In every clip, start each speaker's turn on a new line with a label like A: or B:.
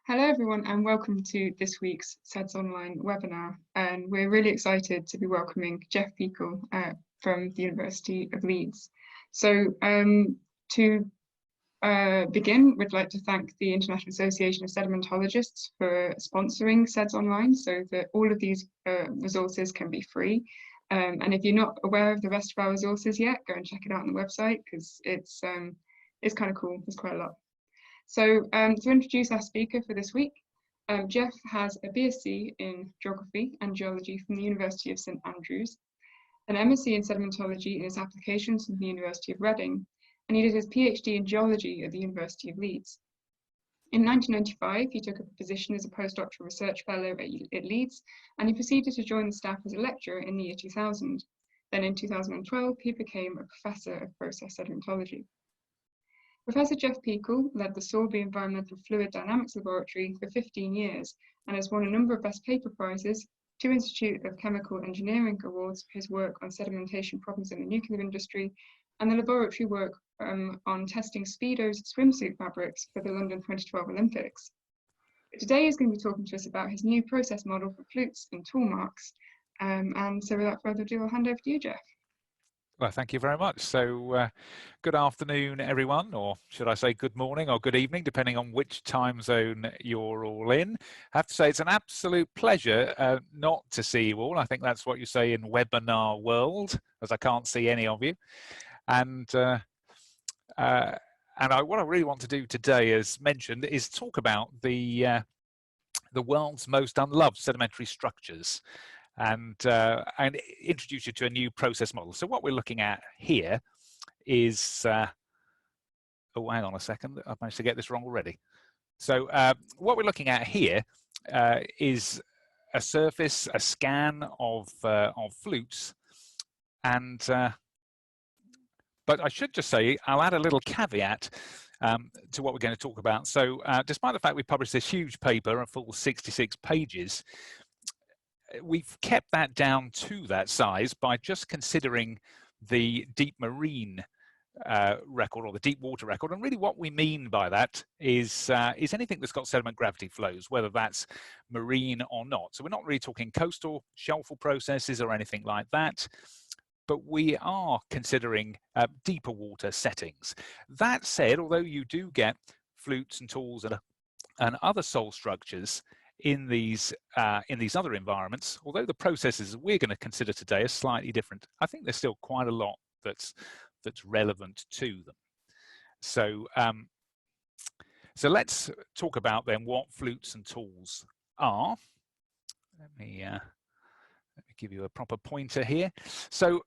A: Hello everyone and welcome to this week's Seds Online webinar, and we're really excited to be welcoming Jeff Peakall from the University of Leeds. So to begin, we'd like to thank the International Association of Sedimentologists for sponsoring Seds Online so that all of these resources can be free. And if you're not aware of the rest of our resources yet, go and check it out on the website because it's kind of cool. There's quite a lot. So to introduce our speaker for this week, Jeff has a BSc in Geography and Geology from the University of St Andrews, an MSc in Sedimentology in his applications from the University of Reading, and he did his PhD in Geology at the University of Leeds. In 1995, he took up a position as a postdoctoral research fellow at Leeds, and he proceeded to join the staff as a lecturer in the year 2000. Then in 2012, he became a professor of process sedimentology. Professor Jeff Peakall led the Sorby Environmental Fluid Dynamics Laboratory for 15 years and has won a number of Best Paper Prizes, 2 Institute of Chemical Engineering Awards for his work on sedimentation problems in the nuclear industry, and the laboratory work on testing Speedo's swimsuit fabrics for the London 2012 Olympics. But today he's going to be talking to us about his new process model for flutes and tool marks. And so without further ado, I'll hand over to you, Jeff.
B: Well, thank you very much. So good afternoon, everyone, or should I say good morning or good evening, depending on which time zone you're all in. I have to say it's an absolute pleasure not to see you all. I think that's what you say in webinar world, as I can't see any of you. And what I really want to do today, as mentioned, is talk about the world's most unloved sedimentary structures. And introduce you to a new process model. So what we're looking at here is, oh, hang on a second, I've managed to get this wrong already. So what we're looking at here is a surface, a scan of flutes, and but I should just say, I'll add a little caveat to what we're going to talk about. So despite the fact we published this huge paper, a full 66 pages, we've kept that down to that size by just considering the deep marine record, or the deep water record. And really what we mean by that is anything that's got sediment gravity flows, whether that's marine or not. So we're not really talking coastal shelfal processes or anything like that, but we are considering deeper water settings. That said, although you do get flutes and tools and other soil structures in these other environments, although the processes we're going to consider today are slightly different, I think there's still quite a lot that's relevant to them. So so let's talk about then what flutes and tools are. Let me give you a proper pointer here. So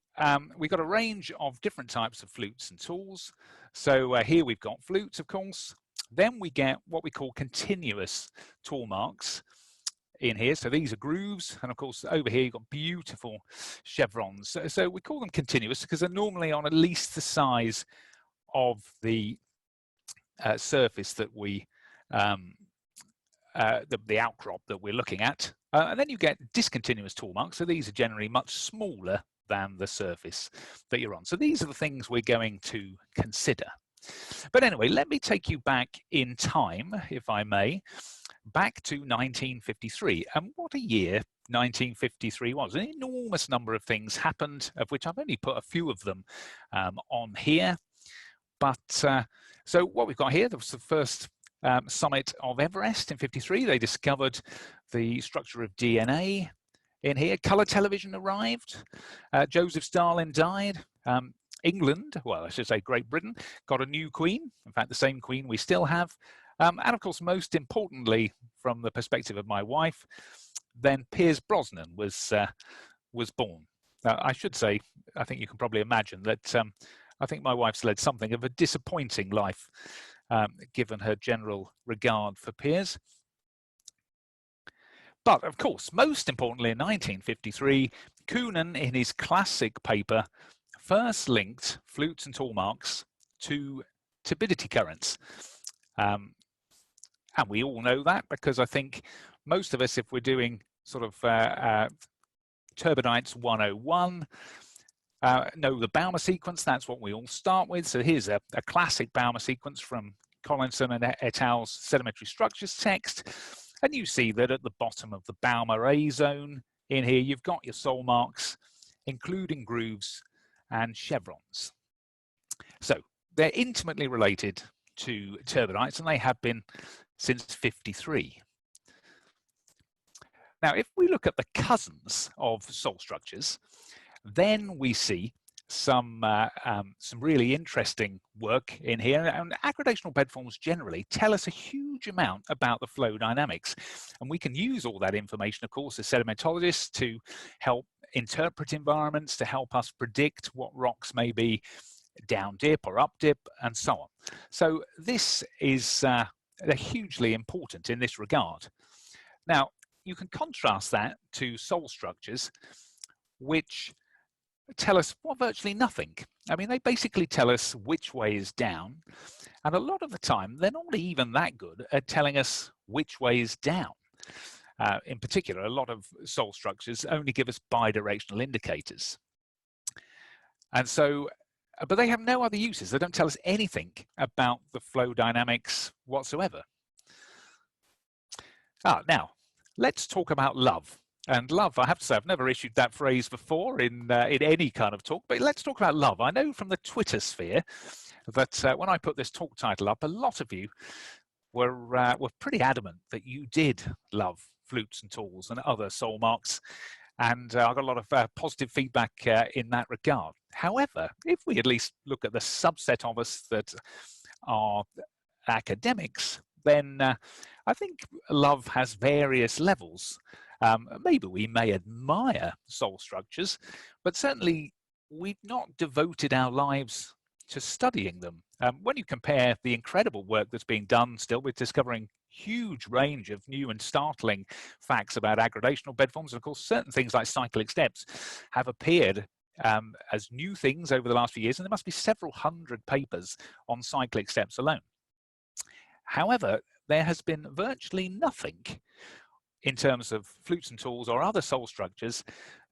B: we've got a range of different types of flutes and tools. So here we've got flutes, of course. Then we get what we call continuous tool marks in here. So these are grooves, and of course over here you've got beautiful chevrons. So we call them continuous because they're normally on at least the size of the surface that we, the outcrop that we're looking at. And then you get discontinuous tool marks. So these are generally much smaller than the surface that you're on. So these are the things we're going to consider. But anyway, let me take you back in time, if I may, back to 1953. And what a year 1953 was. An enormous number of things happened, of which I've only put a few of them on here. But so what we've got here, there was the first summit of Everest in 53. They discovered the structure of DNA in here. Colour television arrived. Joseph Stalin died. England, well, I should say Great Britain, got a new queen. In fact, the same queen we still have. And of course, most importantly, from the perspective of my wife, then Piers Brosnan was born. Now, I should say, I think you can probably imagine that I think my wife's led something of a disappointing life, given her general regard for Piers. But of course, most importantly, in 1953, Coonan, in his classic paper, first linked flutes and tool marks to turbidity currents. And we all know that because I think most of us, if we're doing sort of Turbidite 101, know the Bouma sequence. That's what we all start with. So here's a classic Bouma sequence from Collinson and et al.'s sedimentary structures text, and you see that at the bottom of the Bouma A zone in here, you've got your soul marks, including grooves and chevrons. So they're intimately related to turbidites, and they have been since 53. Now, if we look at the cousins of soul structures, then we see some really interesting work in here. And aggradational bedforms generally tell us a huge amount about the flow dynamics. And we can use all that information, of course, as sedimentologists to help interpret environments, to help us predict what rocks may be down dip or up dip, and so on. So this is hugely important in this regard. Now, you can contrast that to soul structures, which tell us, well, virtually nothing. I mean, they basically tell us which way is down, and a lot of the time, they're not even that good at telling us which way is down. In particular, a lot of soul structures only give us bidirectional indicators. And so, but they have no other uses. They don't tell us anything about the flow dynamics whatsoever. Now, let's talk about love. And love, I have to say, I've never issued that phrase before in any kind of talk, but let's talk about love. I know from the Twitter sphere that when I put this talk title up, a lot of you were pretty adamant that you did love flutes and tools and other soul marks. And I got a lot of positive feedback in that regard. However, if we at least look at the subset of us that are academics, then I think love has various levels. Maybe we may admire soul structures, but certainly we've not devoted our lives to studying them. When you compare the incredible work that's being done still with discovering huge range of new and startling facts about aggradational bedforms, and of course certain things like cyclic steps have appeared as new things over the last few years, and there must be several hundred papers on cyclic steps alone. However, there has been virtually nothing in terms of flutes and tools or other soul structures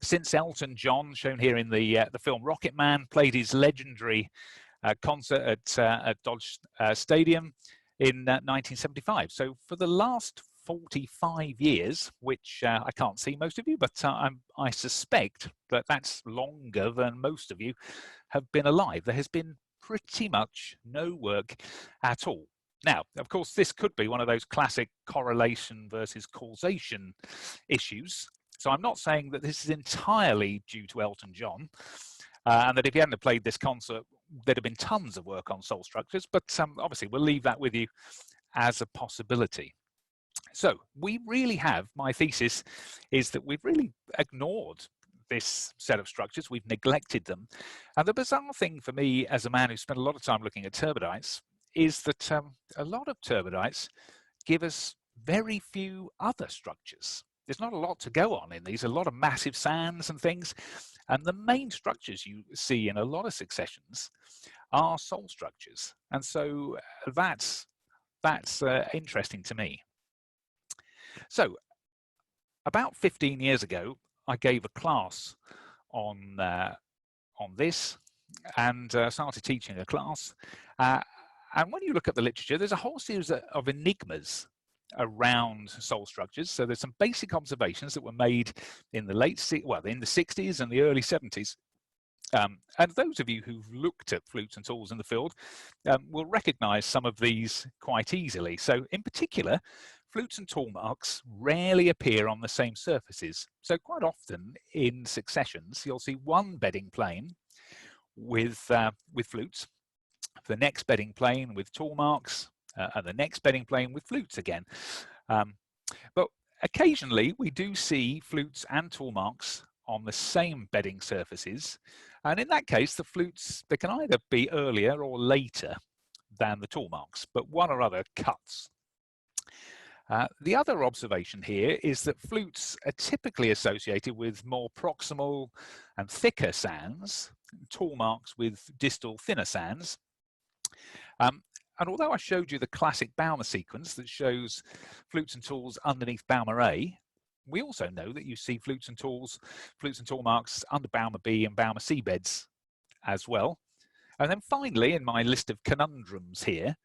B: since Elton John, shown here in the film Rocket Man, played his legendary concert at Dodge Stadium in 1975. So for the last 45 years, which I can't see most of you, but I suspect that that's longer than most of you have been alive, there has been pretty much no work at all. Now, of course, this could be one of those classic correlation versus causation issues. So I'm not saying that this is entirely due to Elton John, and that if he hadn't played this concert, there'd have been tons of work on soul structures, but obviously we'll leave that with you as a possibility. So we really have, my thesis is that we've really ignored this set of structures, we've neglected them. And the bizarre thing for me as a man who spent a lot of time looking at turbidites is that a lot of turbidites give us very few other structures. There's not a lot to go on in these, a lot of massive sands and things. And the main structures you see in a lot of successions are soul structures. And so that's interesting to me. So about 15 years ago, I gave a class on this and started teaching a class. And when you look at the literature, there's a whole series of enigmas around soul structures. So there's some basic observations that were made in the in the 60s and the early 70s. And those of you who've looked at flutes and tools in the field will recognize some of these quite easily. So in particular, flutes and tool marks rarely appear on the same surfaces. So quite often in successions, you'll see one bedding plane with flutes, the next bedding plane with tool marks, and the next bedding plane with flutes again. But occasionally we do see flutes and tool marks on the same bedding surfaces. And in that case, the flutes, they can either be earlier or later than the tool marks, but one or other cuts. The other observation here is that flutes are typically associated with more proximal and thicker sands, tool marks with distal thinner sands. And although I showed you the classic Bouma sequence that shows flutes and tools underneath Bouma A, we also know that you see flutes and tool marks under Bouma B and Bouma C beds as well. And then finally, in my list of conundrums here,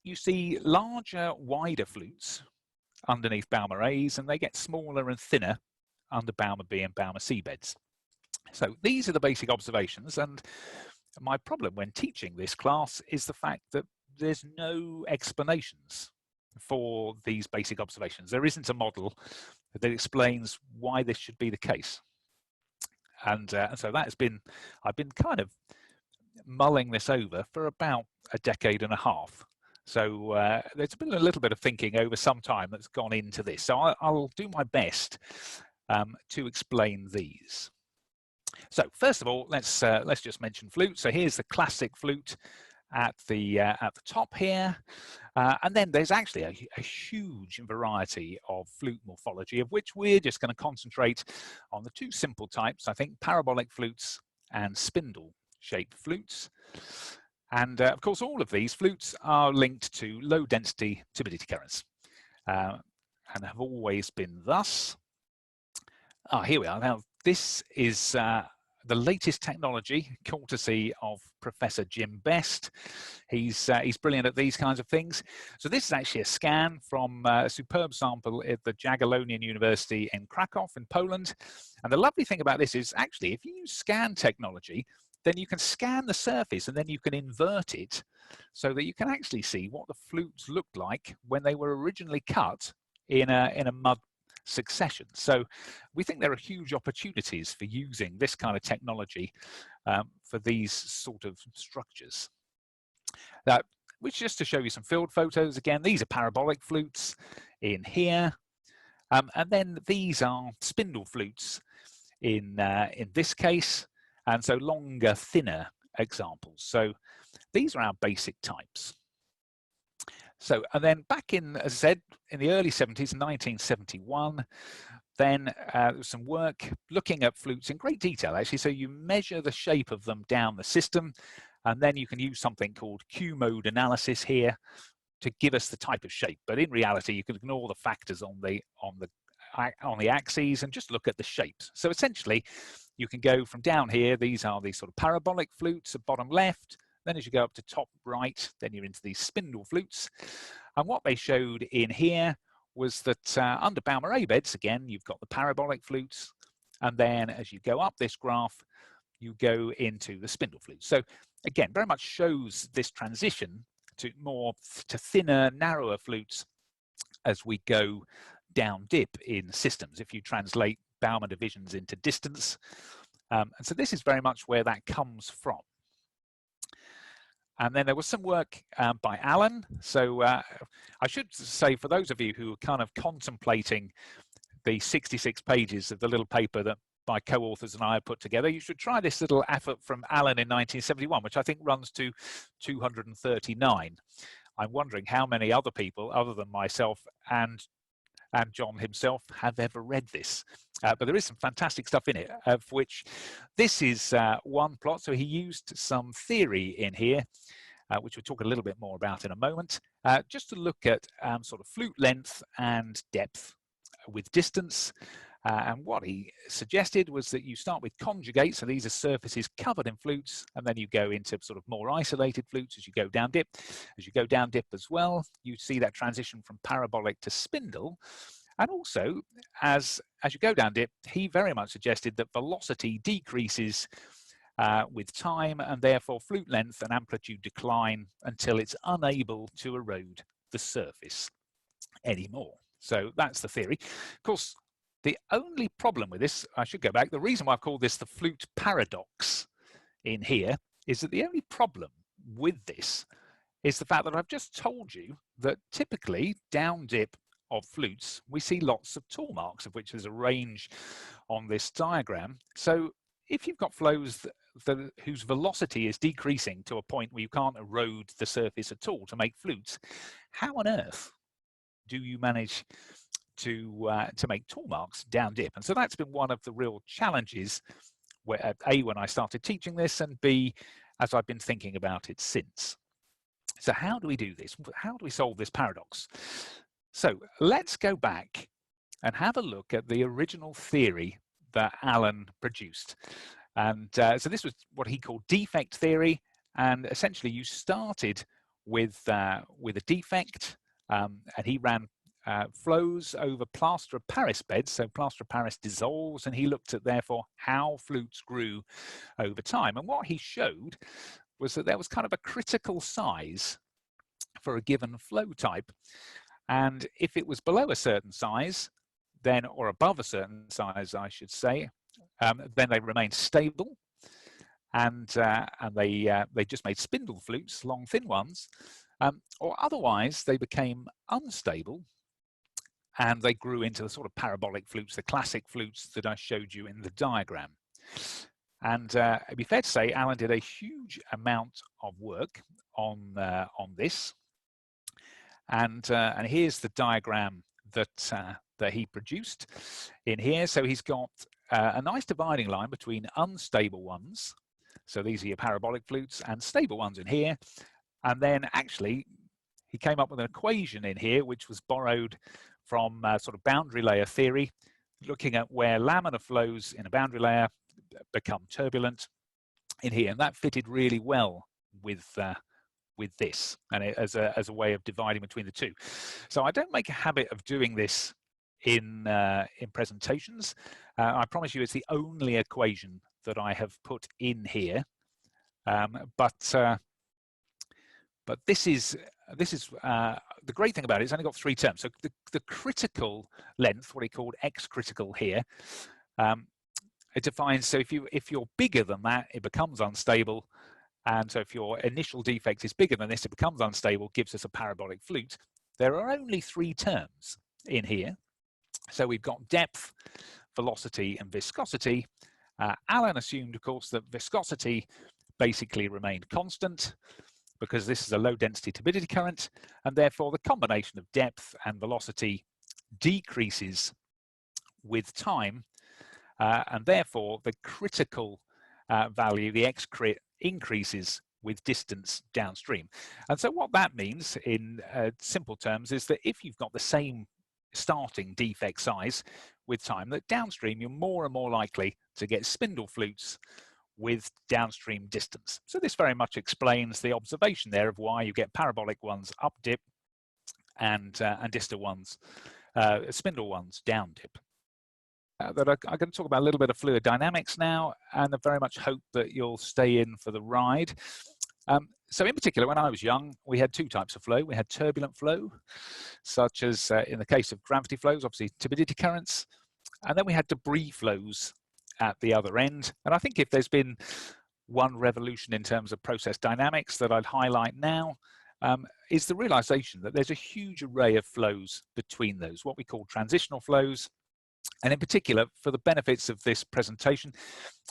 B: You see larger, wider flutes underneath Bouma A's, and they get smaller and thinner under Bouma B and Bouma C beds. So these are the basic observations, and my problem when teaching this class is the fact that there's no explanations for these basic observations. There isn't a model that explains why this should be the case. And so that has been, I've been kind of mulling this over for about a decade and a half. So there's been a little bit of thinking over some time that's gone into this. So I'll do my best to explain these. So first of all, let's just mention flute. So here's the classic flute at the top here, and then there's actually a huge variety of flute morphology, of which we're just going to concentrate on the two simple types, I think, parabolic flutes and spindle-shaped flutes. And of course, all of these flutes are linked to low-density turbidity currents, and have always been thus. Here we are. Now, this is the latest technology, courtesy of Professor Jim Best. He's brilliant at these kinds of things. So this is actually a scan from a superb sample at the Jagiellonian University in Krakow in Poland. And the lovely thing about this is actually, if you use scan technology, then you can scan the surface and then you can invert it so that you can actually see what the flutes looked like when they were originally cut in a mud succession. So we think there are huge opportunities for using this kind of technology for these sort of structures. Which, just to show you some field photos, again, these are parabolic flutes in here, and then these are spindle flutes in this case, and so longer, thinner examples. So these are our basic types. So, and then back in, as I said, in the early 70s, 1971, then there was some work looking at flutes in great detail, actually. So you measure the shape of them down the system, and then you can use something called Q-mode analysis here to give us the type of shape. But in reality, you can ignore the factors on the axes and just look at the shapes. So essentially, you can go from down here. These are these sort of parabolic flutes at bottom left. Then as you go up to top right, then you're into these spindle flutes. And what they showed in here was that under Bouma A beds, again, you've got the parabolic flutes. And then as you go up this graph, you go into the spindle flutes. So again, very much shows this transition to thinner, narrower flutes as we go down dip in systems, if you translate Bouma divisions into distance. And so this is very much where that comes from. And then there was some work by Alan. So I should say, for those of you who are kind of contemplating the 66 pages of the little paper that my co-authors and I have put together, you should try this little effort from Alan in 1971, which I think runs to 239. I'm wondering how many other people, other than myself and John himself, have ever read this. But there is some fantastic stuff in it, of which this is one plot. So he used some theory in here, which we'll talk a little bit more about in a moment, just to look at sort of flute length and depth with distance. And what he suggested was that you start with conjugates, so these are surfaces covered in flutes, and then you go into sort of more isolated flutes as you go down dip. As you go down dip as well, you see that transition from parabolic to spindle. And also, as you go down dip, he very much suggested that velocity decreases with time, and therefore flute length and amplitude decline until it's unable to erode the surface anymore. So that's the theory. Of course, the only problem with this, I should go back, the reason why I've called this the flute paradox in here is that the only problem with this is the fact that I've just told you that typically down dip of flutes, we see lots of tool marks, of which there's a range on this diagram. So if you've got flows whose velocity is decreasing to a point where you can't erode the surface at all to make flutes, how on earth do you manage to make tool marks down dip? And so that's been one of the real challenges, where A, when I started teaching this, and B, as I've been thinking about it since. So how do we do this? How do we solve this paradox? So let's go back and have a look at the original theory that Alan produced. And so this was what he called defect theory. And essentially you started with a defect, and he ran flows over plaster of Paris beds. So plaster of Paris dissolves, and he looked at therefore how flutes grew over time. And what he showed was that there was kind of a critical size for a given flow type, and if it was below a certain size, then, or above a certain size, I should say, then they remained stable, and they just made spindle flutes, long thin ones, or otherwise they became unstable and they grew into the sort of parabolic flutes, the classic flutes that I showed you in the diagram. And it'd be fair to say Alan did a huge amount of work on this. And here's the diagram that he produced in here. So he's got a nice dividing line between unstable ones. So these are your parabolic flutes, and stable ones in here. And then actually he came up with an equation in here, which was borrowed from sort of boundary layer theory, looking at where laminar flows in a boundary layer become turbulent in here. And that fitted really well with this, and as a way of dividing between the two. So I don't make a habit of doing this in presentations. I promise you it's the only equation that I have put in here, but this is the great thing about it. It's only got 3 terms. So the critical length, what he called x critical here, it defines, so if you're bigger than that, it becomes unstable. And so if your initial defect is bigger than this, it becomes unstable, gives us a parabolic flute. There are only 3 terms in here. So we've got depth, velocity, and viscosity. Alan assumed, of course, that viscosity basically remained constant because this is a low density turbidity current, and therefore the combination of depth and velocity decreases with time, and therefore the critical value, the x crit, increases with distance downstream. And so what that means in simple terms is that if you've got the same starting defect size with time, that downstream you're more and more likely to get spindle flutes with downstream distance. So this very much explains the observation there of why you get parabolic ones up dip and distal ones, spindle ones down dip. That I'm going to talk about a little bit of fluid dynamics now, and I very much hope that you'll stay in for the ride. So in particular, when I was young, we had 2 types of flow. We had turbulent flow, such as in the case of gravity flows, obviously turbidity currents, and then we had debris flows at the other end. And I think if there's been one revolution in terms of process dynamics that I'd highlight now, is the realization that there's a huge array of flows between those, what we call transitional flows. And in particular, for the benefits of this presentation,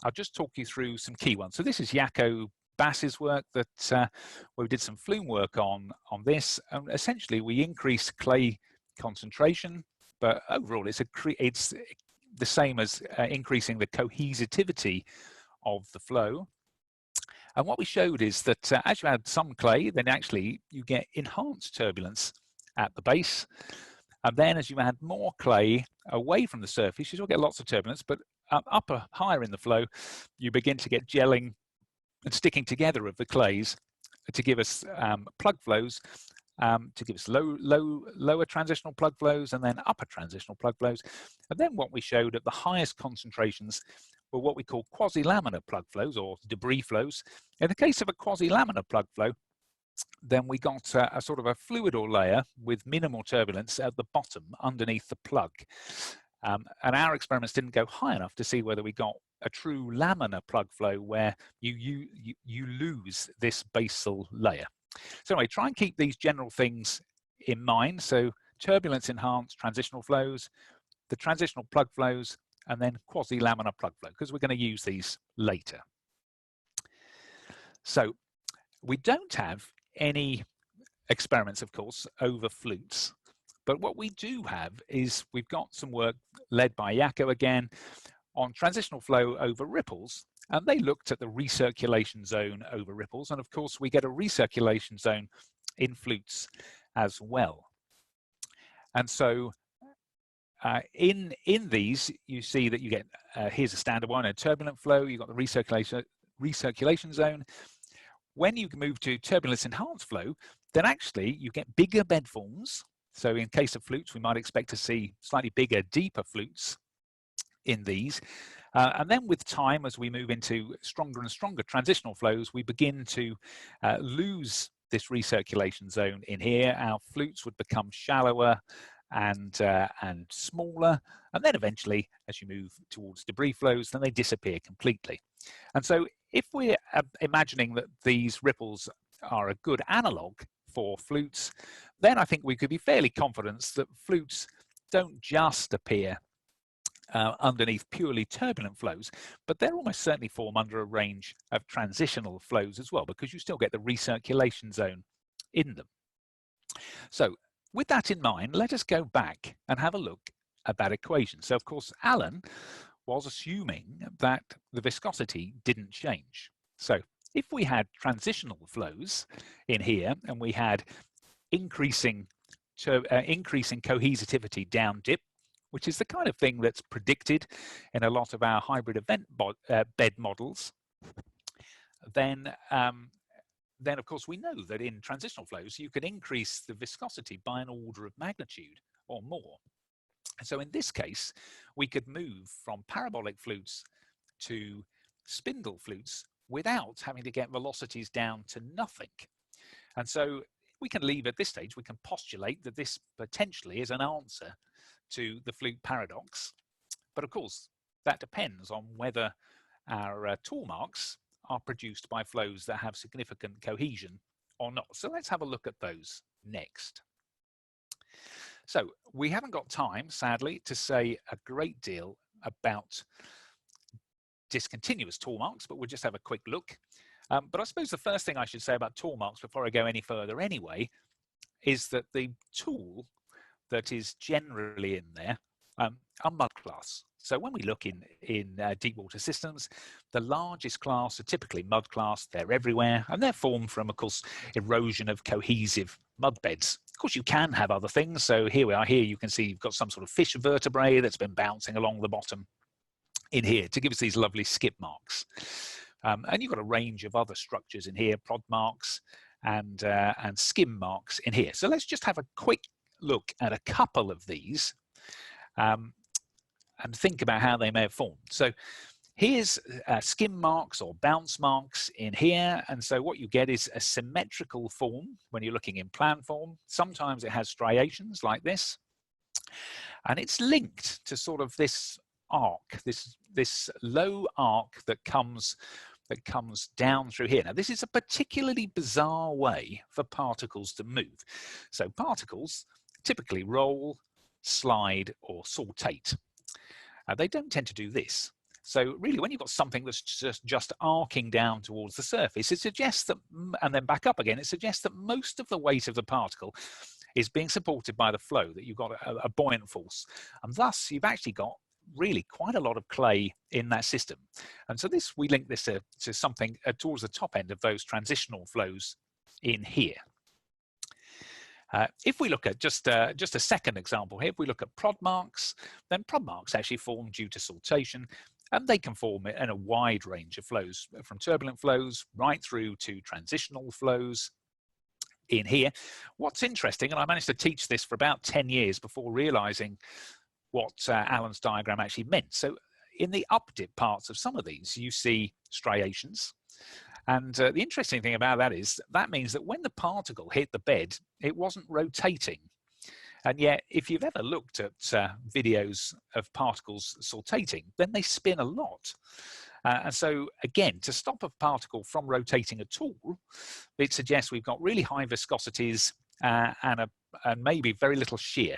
B: I'll just talk you through some key ones. So this is Jaco Bass's work that where we did some flume work on this. And essentially, we increased clay concentration, but overall, it's the same as increasing the cohesivity of the flow. And what we showed is that as you add some clay, then actually you get enhanced turbulence at the base. And then as you add more clay away from the surface, you still get lots of turbulence, but higher in the flow, you begin to get gelling and sticking together of the clays to give us plug flows, to give us lower transitional plug flows and then upper transitional plug flows. And then what we showed at the highest concentrations were what we call quasi-laminar plug flows or debris flows. In the case of a quasi-laminar plug flow, then we got a sort of a fluidal layer with minimal turbulence at the bottom underneath the plug. And our experiments didn't go high enough to see whether we got a true laminar plug flow where you lose this basal layer. So anyway, try and keep these general things in mind. So turbulence enhanced transitional flows, the transitional plug flows, and then quasi-laminar plug flow, because we're going to use these later. So we don't have any experiments, of course, over flutes. But what we do have is we've got some work led by Jaco again on transitional flow over ripples. And they looked at the recirculation zone over ripples. And of course, we get a recirculation zone in flutes as well. And so in these, you see that you get, here's a standard one, a turbulent flow, you've got the recirculation zone. When you move to turbulence enhanced flow, then actually you get bigger bedforms. So in case of flutes, we might expect to see slightly bigger, deeper flutes in these. And then with time, as we move into stronger and stronger transitional flows, we begin to lose this recirculation zone in here. Our flutes would become shallower and smaller, and then eventually, as you move towards debris flows, then they disappear completely. And so if we're imagining that these ripples are a good analog for flutes, then I think we could be fairly confident that flutes don't just appear underneath purely turbulent flows, but they're almost certainly form under a range of transitional flows as well, because you still get the recirculation zone in them. So with that in mind, let us go back and have a look at that equation. So of course, Alan was assuming that the viscosity didn't change. So if we had transitional flows in here and we had increasing cohesivity down dip, which is the kind of thing that's predicted in a lot of our hybrid event bed models, then of course we know that in transitional flows you can increase the viscosity by an order of magnitude or more. So in this case, we could move from parabolic flutes to spindle flutes without having to get velocities down to nothing. And so we can leave at this stage, we can postulate that this potentially is an answer to the flute paradox. But of course, that depends on whether our tool marks are produced by flows that have significant cohesion or not. So let's have a look at those next. So we haven't got time, sadly, to say a great deal about discontinuous tool marks, but we'll just have a quick look. But I suppose the first thing I should say about tool marks before I go any further anyway, is that the tool that is generally in there are mud class. So when we look in deep water systems, the largest class are typically mud class. They're everywhere, and they're formed from, of course, erosion of cohesive mud beds. Of course, you can have other things. So here we are. Here you can see you've got some sort of fish vertebrae that's been bouncing along the bottom in here to give us these lovely skip marks. And you've got a range of other structures in here, prod marks and skim marks in here. So let's just have a quick look at a couple of these and think about how they may have formed. So here's skim marks or bounce marks in here. And so what you get is a symmetrical form when you're looking in plan form. Sometimes it has striations like this. And it's linked to sort of this arc, this low arc that comes down through here. Now, this is a particularly bizarre way for particles to move. So particles typically roll, slide, or saltate. They don't tend to do this. So really, when you've got something that's just arcing down towards the surface, it suggests that, and then back up again, it suggests that most of the weight of the particle is being supported by the flow, that you've got a buoyant force. And thus, you've actually got really quite a lot of clay in that system. And so this, we link this to something towards the top end of those transitional flows in here. If we look at just a second example here, if we look at prod marks, then prod marks actually form due to saltation, and they can form in a wide range of flows, from turbulent flows right through to transitional flows in here. What's interesting, and I managed to teach this for about 10 years before realizing what Alan's diagram actually meant. So in the up dip parts of some of these, you see striations. And the interesting thing about that is that means that when the particle hit the bed, it wasn't rotating. And yet, if you've ever looked at videos of particles saltating, then they spin a lot. And so, again, to stop a particle from rotating at all, it suggests we've got really high viscosities and maybe very little shear.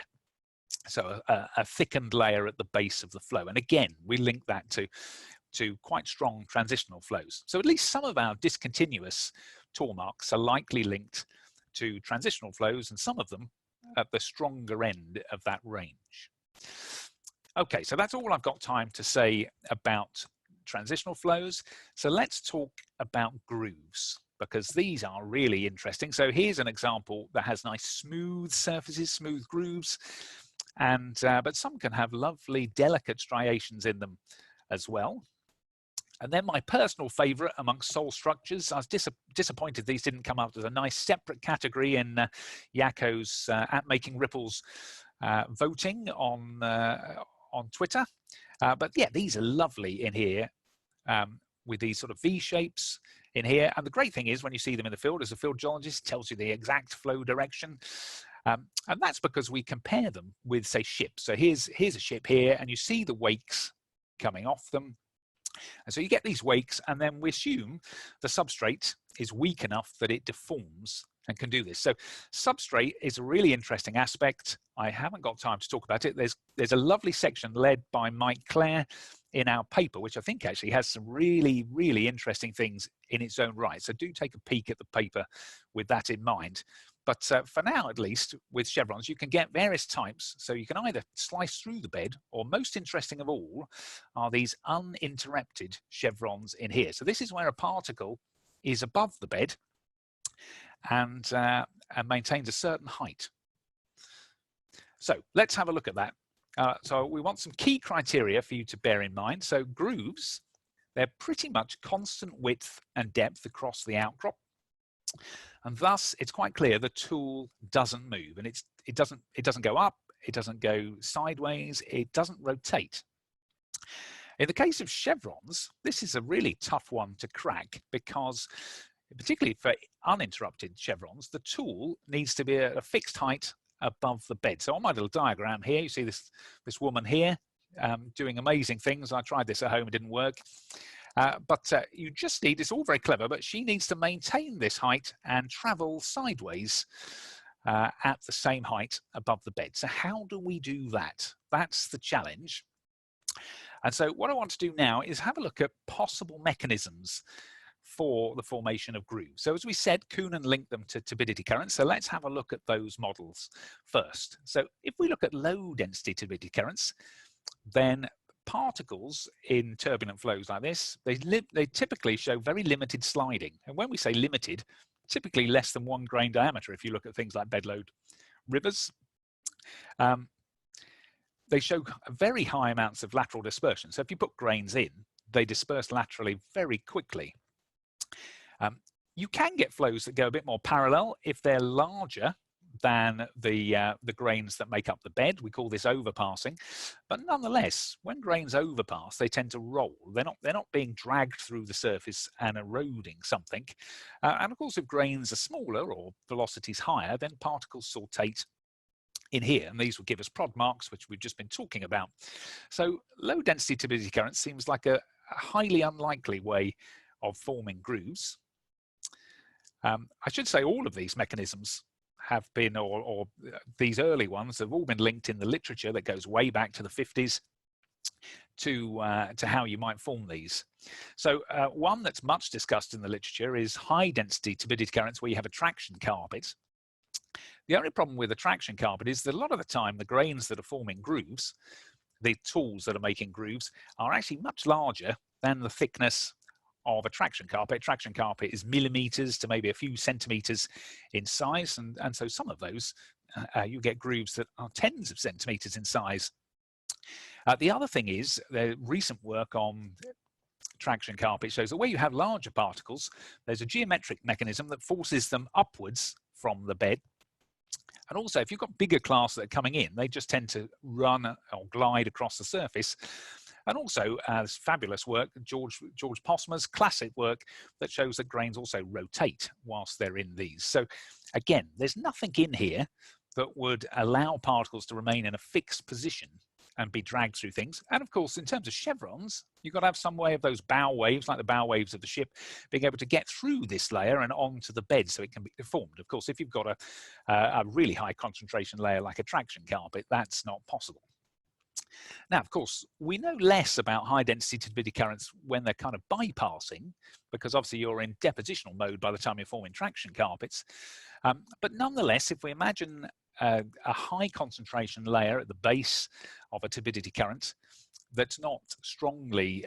B: So a thickened layer at the base of the flow. And again, we link that to quite strong transitional flows. So at least some of our discontinuous tool marks are likely linked to transitional flows, and some of them at the stronger end of that range. Okay, so that's all I've got time to say about transitional flows. So let's talk about grooves, because these are really interesting. So here's an example that has nice smooth surfaces, smooth grooves, and but some can have lovely delicate striations in them as well. And then my personal favourite amongst soil structures, I was disappointed these didn't come up as a nice separate category in Yakko's at Making Ripples voting on Twitter. But yeah, these are lovely in here with these sort of V shapes in here. And the great thing is when you see them in the field, as a field geologist, tells you the exact flow direction. And that's because we compare them with, say, ships. So here's a ship here, and you see the wakes coming off them. And so you get these wakes, and then we assume the substrate is weak enough that it deforms and can do this. So substrate is a really interesting aspect. I haven't got time to talk about it. There's a lovely section led by Mike Clare in our paper, which I think actually has some really, really interesting things in its own right. So do take a peek at the paper with that in mind. But for now, at least, with chevrons, you can get various types. So you can either slice through the bed, or most interesting of all are these uninterrupted chevrons in here. So this is where a particle is above the bed and maintains a certain height. So let's have a look at that. So we want some key criteria for you to bear in mind. So grooves, they're pretty much constant width and depth across the outcrop. And thus, it's quite clear the tool doesn't move, and it doesn't go up, it doesn't go sideways, it doesn't rotate. In the case of chevrons, this is a really tough one to crack because, particularly for uninterrupted chevrons, the tool needs to be at a fixed height above the bed. So on my little diagram here, you see this woman here doing amazing things. I tried this at home, it didn't work. But you just need, it's all very clever, but she needs to maintain this height and travel sideways at the same height above the bed. So how do we do that? That's the challenge. And so what I want to do now is have a look at possible mechanisms for the formation of grooves. So as we said, Koonin linked them to turbidity currents. So let's have a look at those models first. So if we look at low density turbidity currents, then particles in turbulent flows like this, they typically show very limited sliding. And when we say limited, typically less than 1 grain diameter. If you look at things like bedload rivers, they show very high amounts of lateral dispersion. So if you put grains in, they disperse laterally very quickly. You can get flows that go a bit more parallel if they're larger than the grains that make up the bed. We call this overpassing. But nonetheless, when grains overpass, they tend to roll. They're not being dragged through the surface and eroding something. And of course, if grains are smaller or velocities higher, then particles sortate in here, and these will give us prod marks, which we've just been talking about. So low density turbidity current seems like a highly unlikely way of forming grooves. I should say all of these mechanisms have been, or these early ones have all been linked in the literature that goes way back to the 50s to how you might form these. So one that's much discussed in the literature is high density turbidity currents where you have a traction carpet. The only problem with a traction carpet is that a lot of the time the grains that are forming grooves, the tools that are making grooves, are actually much larger than the thickness of a traction carpet. Traction carpet is millimeters to maybe a few centimeters in size, and so some of those you get grooves that are tens of centimeters in size. The other thing is the recent work on traction carpet shows that where you have larger particles, there's a geometric mechanism that forces them upwards from the bed. And also, if you've got bigger class that are coming in, they just tend to run or glide across the surface. And also, there's fabulous work, George Posmer's classic work that shows that grains also rotate whilst they're in these. So again, there's nothing in here that would allow particles to remain in a fixed position and be dragged through things. And of course, in terms of chevrons, you've got to have some way of those bow waves, like the bow waves of the ship, being able to get through this layer and onto the bed so it can be deformed. Of course, if you've got a really high concentration layer like a traction carpet, that's not possible. Now, of course, we know less about high density turbidity currents when they're kind of bypassing, because obviously you're in depositional mode by the time you're forming traction carpets. But nonetheless, if we imagine a high concentration layer at the base of a turbidity current that's not strongly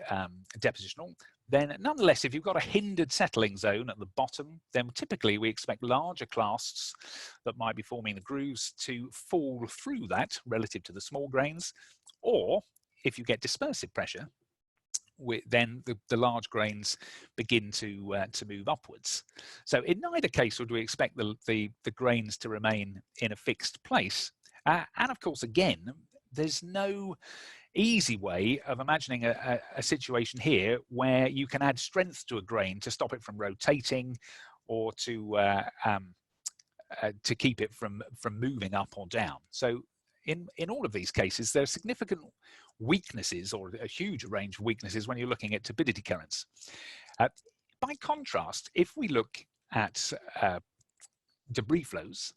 B: depositional, then nonetheless, if you've got a hindered settling zone at the bottom, then typically we expect larger clasts that might be forming the grooves to fall through that relative to the small grains. Or if you get dispersive pressure, then the large grains begin to move upwards. So in neither case would we expect the grains to remain in a fixed place. And of course, again, there's no easy way of imagining a situation here where you can add strength to a grain to stop it from rotating, or to keep it from moving up or down. So in all of these cases, there are significant weaknesses, or a huge range of weaknesses, when you're looking at turbidity currents. By contrast, if we look at debris flows,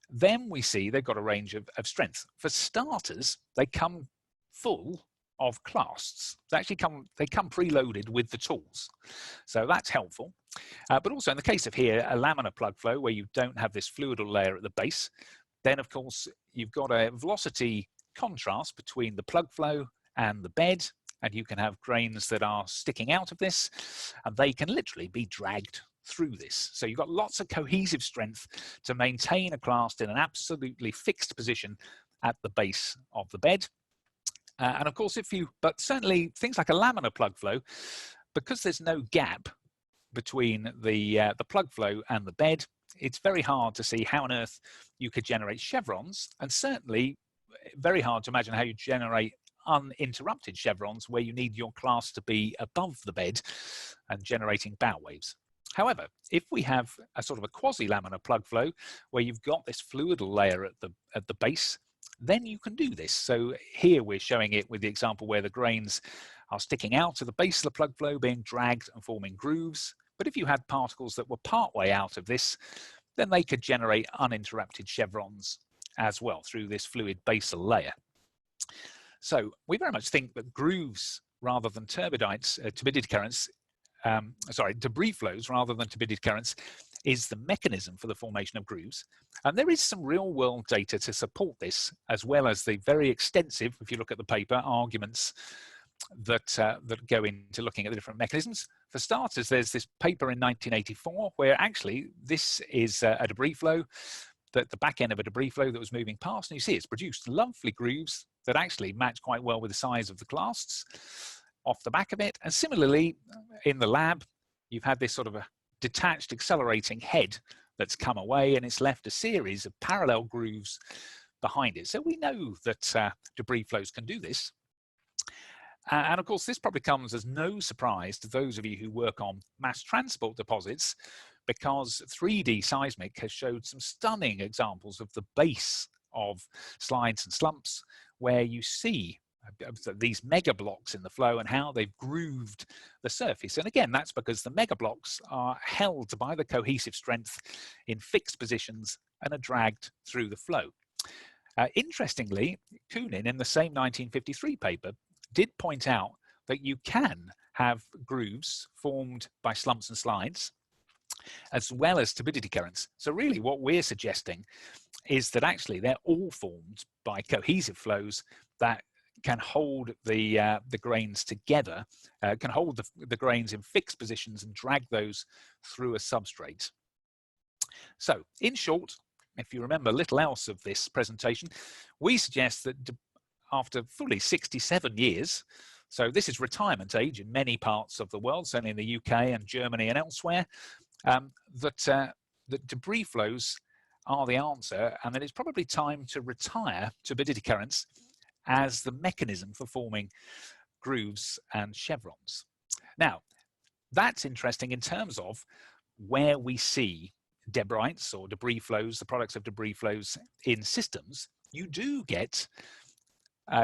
B: then we see they've got a range of strength. For starters, they come full of clasts. They come preloaded with the tools, so that's helpful. But also in the case of here, a laminar plug flow where you don't have this fluidal layer at the base, then of course you've got a velocity contrast between the plug flow and the bed, and you can have grains that are sticking out of this, and they can literally be dragged through this. So you've got lots of cohesive strength to maintain a clast in an absolutely fixed position at the base of the bed. And of course, but certainly things like a laminar plug flow, because there's no gap between the plug flow and the bed, it's very hard to see how on earth you could generate chevrons, and certainly very hard to imagine how you generate uninterrupted chevrons where you need your clast to be above the bed and generating bow waves. However, if we have a sort of a quasi-laminar plug flow where you've got this fluidal layer at the base, then you can do this. So here we're showing it with the example where the grains are sticking out of the base of the plug flow, being dragged and forming grooves. But if you had particles that were partway out of this, then they could generate uninterrupted chevrons as well through this fluid basal layer. So we very much think that grooves rather than turbidity currents, debris flows rather than turbidity currents is the mechanism for the formation of grooves. And there is some real world data to support this, as well as the very extensive, if you look at the paper, arguments that go into looking at the different mechanisms. For starters, there's this paper in 1984 where actually this is a debris flow, the back end of a debris flow that was moving past, and you see it's produced lovely grooves that actually match quite well with the size of the clasts off the back of it. And similarly, in the lab, you've had this sort of a detached accelerating head that's come away, and it's left a series of parallel grooves behind it. So we know that debris flows can do this. And of course, this probably comes as no surprise to those of you who work on mass transport deposits, because 3D seismic has showed some stunning examples of the base of slides and slumps where you see these mega blocks in the flow and how they've grooved the surface. And again, that's because the mega blocks are held by the cohesive strength in fixed positions and are dragged through the flow. Interestingly, Kunin in the same 1953 paper did point out that you can have grooves formed by slumps and slides as well as turbidity currents. So really what we're suggesting is that actually they're all formed by cohesive flows that can hold the grains together, can hold the grains in fixed positions and drag those through a substrate. So in short, if you remember little else of this presentation, we suggest that after fully 67 years, so this is retirement age in many parts of the world, certainly in the UK and Germany and elsewhere, that debris flows are the answer, and that it's probably time to retire turbidity currents as the mechanism for forming grooves and chevrons. Now, that's interesting in terms of where we see debrites or debris flows, the products of debris flows in systems. You do get,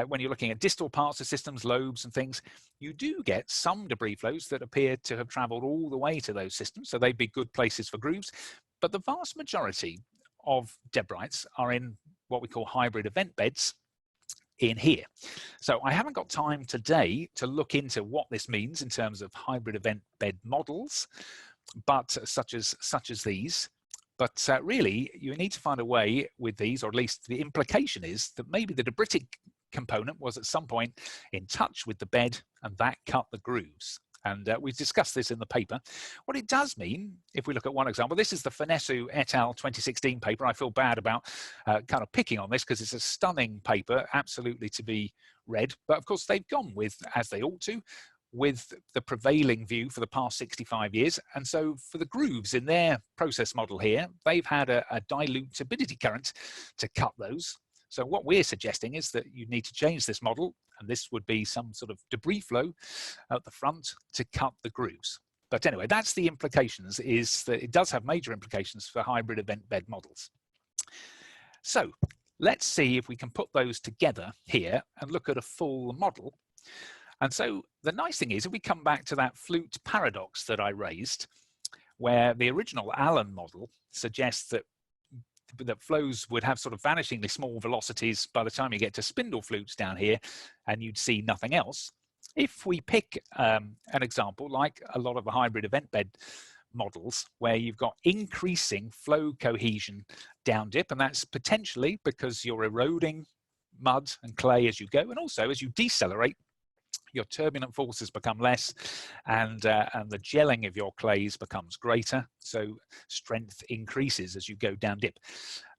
B: when you're looking at distal parts of systems, lobes and things, you do get some debris flows that appear to have traveled all the way to those systems, so they'd be good places for grooves. But the vast majority of debrites are in what we call hybrid event beds in here. So I haven't got time today to look into what this means in terms of hybrid event bed models, but such as these. But really, you need to find a way with these, or at least the implication is that maybe the debritic component was at some point in touch with the bed, and that cut the grooves. And we've discussed this in the paper. What it does mean, if we look at one example, this is the Finessu et al. 2016 paper. I feel bad about kind of picking on this because it's a stunning paper, absolutely to be read. But of course, they've gone with, as they ought to, with the prevailing view for the past 65 years. And so for the grooves in their process model here, they've had a dilute turbidity current to cut those. So what we're suggesting is that you need to change this model, and this would be some sort of debris flow at the front to cut the grooves. But anyway, that's the implications, is that it does have major implications for hybrid event bed models. So let's see if we can put those together here and look at a full model. And so the nice thing is, if we come back to that flute paradox that I raised, where the original Allen model suggests that flows would have sort of vanishingly small velocities by the time you get to spindle flutes down here, and you'd see nothing else. If we pick an example like a lot of the hybrid event bed models, where you've got increasing flow cohesion down dip, and that's potentially because you're eroding mud and clay as you go, and also as you decelerate, your turbulent forces become less, and the gelling of your clays becomes greater, so strength increases as you go down dip.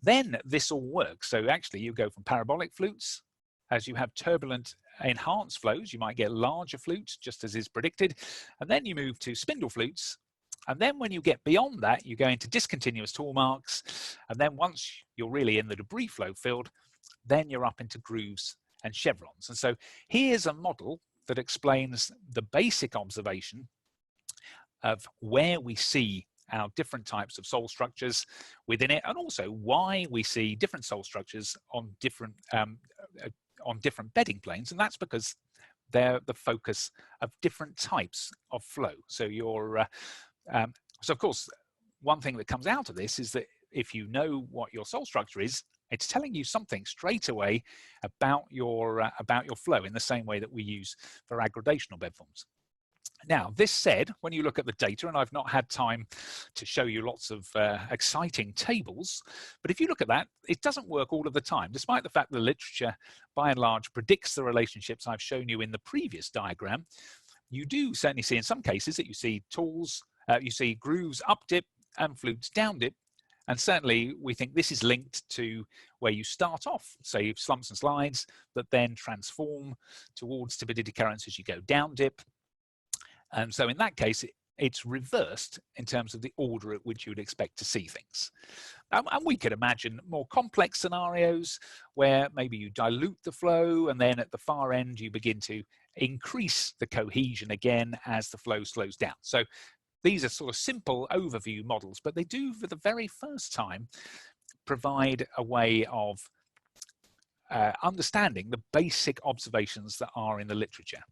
B: Then this all works. So actually you go from parabolic flutes, as you have turbulent enhanced flows, you might get larger flutes, just as is predicted, and then you move to spindle flutes. And then when you get beyond that, you go into discontinuous tall marks, and then once you're really in the debris flow field, then you're up into grooves and chevrons. And so here's a model that explains the basic observation of where we see our different types of soil structures within it, and also why we see different soil structures on different bedding planes. And that's because they're the focus of different types of flow. So so of course, one thing that comes out of this is that if you know what your soil structure is, it's telling you something straight away about your flow, in the same way that we use for aggradational bedforms. Now, this said, when you look at the data, and I've not had time to show you lots of exciting tables, but if you look at that, it doesn't work all of the time, despite the fact that the literature, by and large, predicts the relationships I've shown you in the previous diagram. You do certainly see in some cases that you see tools, you see grooves up dip and flutes down dip. And certainly we think this is linked to where you start off, say slumps and slides, but then transform towards turbidity currents as you go down dip. And so in that case, it's reversed in terms of the order at which you would expect to see things. And we could imagine more complex scenarios where maybe you dilute the flow, and then at the far end, you begin to increase the cohesion again as the flow slows down. So these are sort of simple overview models, but they do, for the very first time, provide a way of understanding the basic observations that are in the literature.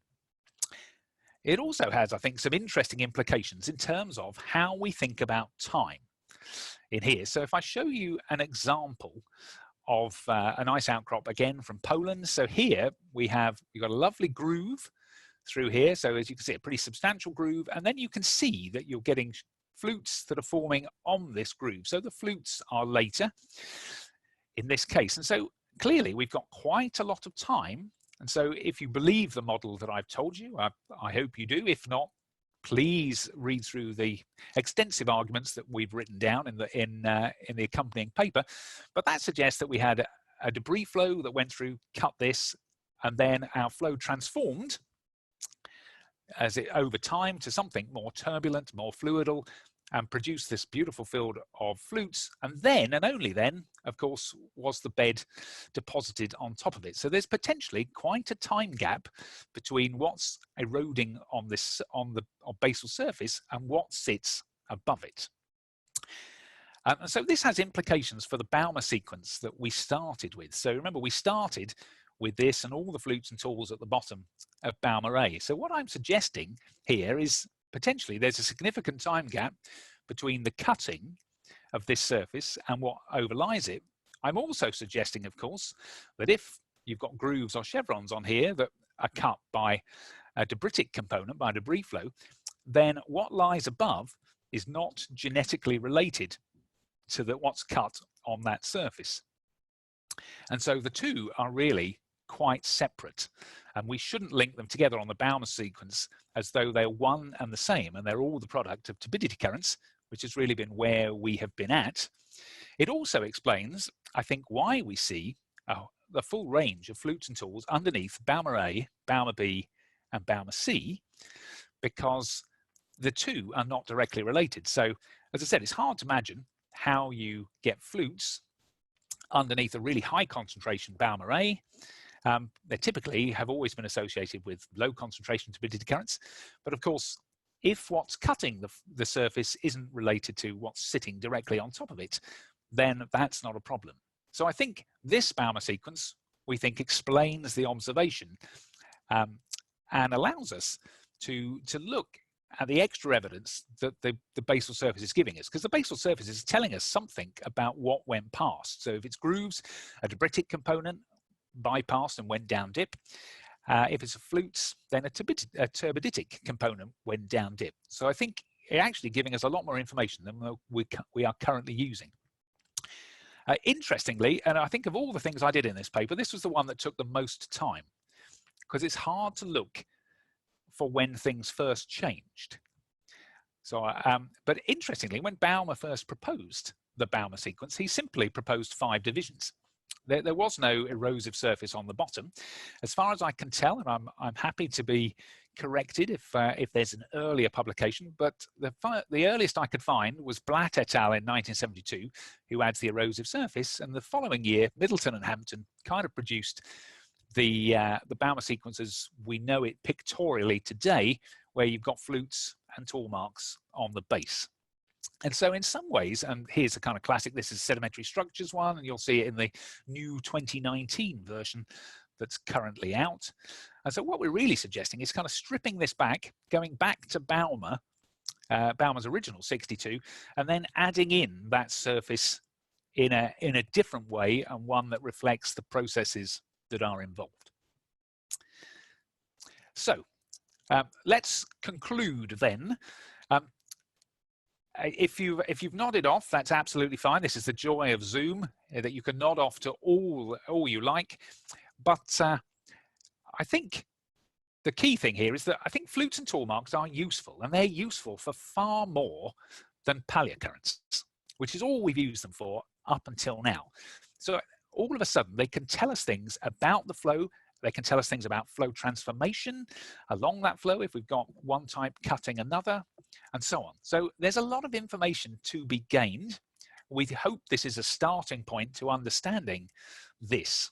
B: It also has, I think, some interesting implications in terms of how we think about time in here. So if I show you an example of an ice outcrop, again from Poland. So here you've got a lovely groove through here. So as you can see, a pretty substantial groove, and then you can see that you're getting flutes that are forming on this groove. So the flutes are later in this case. And so clearly we've got quite a lot of time. And so if you believe the model that I've told you, I hope you do. If not, please read through the extensive arguments that we've written down in the accompanying paper. But that suggests that we had a debris flow that went through, cut this, and then our flow transformed over time to something more turbulent, more fluidal, and produced this beautiful field of flutes. And then, and only then, of course, was the bed deposited on top of it. So there's potentially quite a time gap between what's eroding on the basal surface and what sits above it. And so this has implications for the Bouma sequence that we started with. So remember, we started with this and all the flutes and tools at the bottom of Bouma A. So what I'm suggesting here is potentially there's a significant time gap between the cutting of this surface and what overlies it. I'm also suggesting, of course, that if you've got grooves or chevrons on here that are cut by a debritic component, by debris flow, then what lies above is not genetically related to what's cut on that surface. And so the two are really quite separate, and we shouldn't link them together on the Bouma sequence as though they're one and the same and they're all the product of turbidity currents, which has really been where we have been at. It also explains, I think, why we see the full range of flutes and tools underneath Bouma A, Bouma B, and Bouma C, because the two are not directly related. So, as I said, it's hard to imagine how you get flutes underneath a really high concentration Bouma A. They typically have always been associated with low concentration turbidity currents. But of course, if what's cutting the surface isn't related to what's sitting directly on top of it, then that's not a problem. So I think this Bouma sequence, we think, explains the observation and allows us to look at the extra evidence that the basal surface is giving us, because the basal surface is telling us something about what went past. So if it's grooves, a debritic component bypassed and went down dip. If it's a flutes, then a turbiditic component went down dip. So I think it's actually giving us a lot more information than we are currently using. Interestingly, and I think of all the things I did in this paper, this was the one that took the most time, because it's hard to look for when things first changed. So, but interestingly, when Bouma first proposed the Bouma sequence, he simply proposed 5 divisions. There was no erosive surface on the bottom. As far as I can tell, and I'm happy to be corrected if there's an earlier publication, but the earliest I could find was Blatt et al. In 1972, who adds the erosive surface, and the following year, Middleton and Hampton kind of produced the Bouma sequence as we know it pictorially today, where you've got flutes and tool marks on the base. And so in some ways, and here's a kind of classic, this is sedimentary structures one, and you'll see it in the new 2019 version that's currently out. And so what we're really suggesting is kind of stripping this back, going back to Bauma's original 62, and then adding in that surface in a different way, and one that reflects the processes that are involved. So let's conclude then. If you've nodded off, that's absolutely fine. This is the joy of Zoom, that you can nod off to all you like. But I think the key thing here is that I think flutes and tool marks are useful, and they're useful for far more than paleocurrents, which is all we've used them for up until now. So all of a sudden, they can tell us things about the flow. They can tell us things about flow transformation along that flow if we've got one type cutting another, and so on. So there's a lot of information to be gained. We hope this is a starting point to understanding this.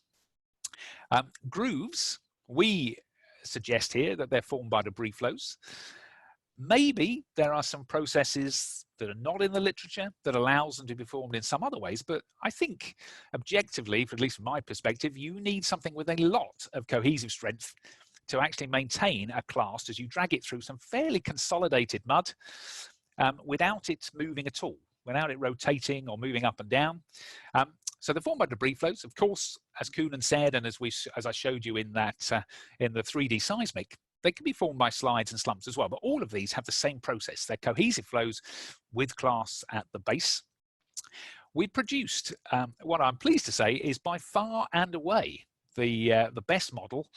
B: Grooves, we suggest here that they're formed by debris flows. Maybe there are some processes that are not in the literature that allows them to be formed in some other ways, but I think objectively, at least from my perspective, you need something with a lot of cohesive strength to actually maintain a clast as you drag it through some fairly consolidated mud without it moving at all, without it rotating or moving up and down. So they're formed by debris flows, of course, as Coonan said, and as I showed you in that in the 3D seismic. They can be formed by slides and slumps as well, but all of these have the same process. They're cohesive flows with clasts at the base. We produced what I'm pleased to say is by far and away the best model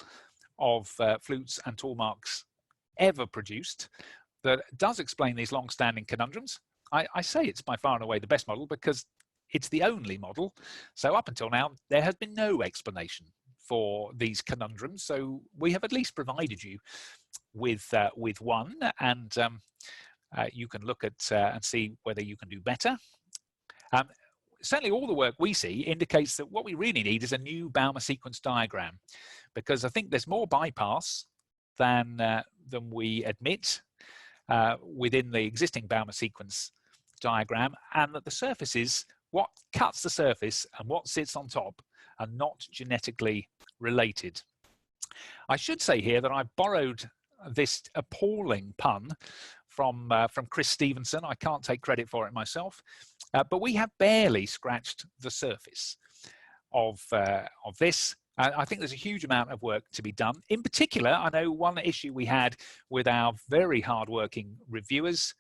B: of flutes and tool marks ever produced that does explain these long-standing conundrums. I say it's by far and away the best model because it's the only model. So up until now, there has been no explanation for these conundrums. So we have at least provided you with one, and you can look at and see whether you can do better. Certainly all the work we see indicates that what we really need is a new Bouma sequence diagram, because I think there's more bypass than we admit within the existing Bouma sequence diagram, and that the surfaces, what cuts the surface and what sits on top, are not genetically related. I should say here that I borrowed this appalling pun from Chris Stevenson. I can't take credit for it myself, but we have barely scratched the surface of this. I think there's a huge amount of work to be done. In particular, I know one issue we had with our very hardworking reviewers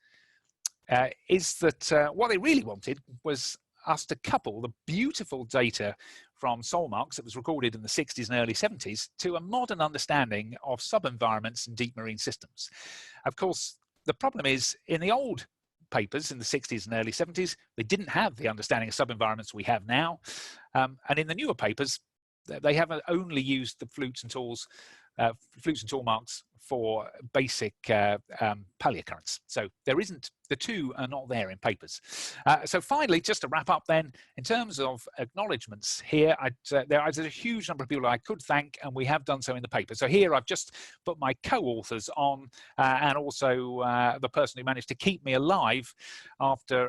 B: is that what they really wanted was us to couple the beautiful data from soil marks that was recorded in the 60s and early 70s to a modern understanding of sub-environments and deep marine systems. Of course, the problem is in the old papers in the 60s and early 70s, they didn't have the understanding of sub-environments we have now. And in the newer papers, they have only used the flutes and tools flutes and tool marks for basic paleocurrents. So the two are not there in papers. So finally, just to wrap up then, in terms of acknowledgements here, there's a huge number of people I could thank, and we have done so in the paper. So here I've just put my co-authors on, and also the person who managed to keep me alive after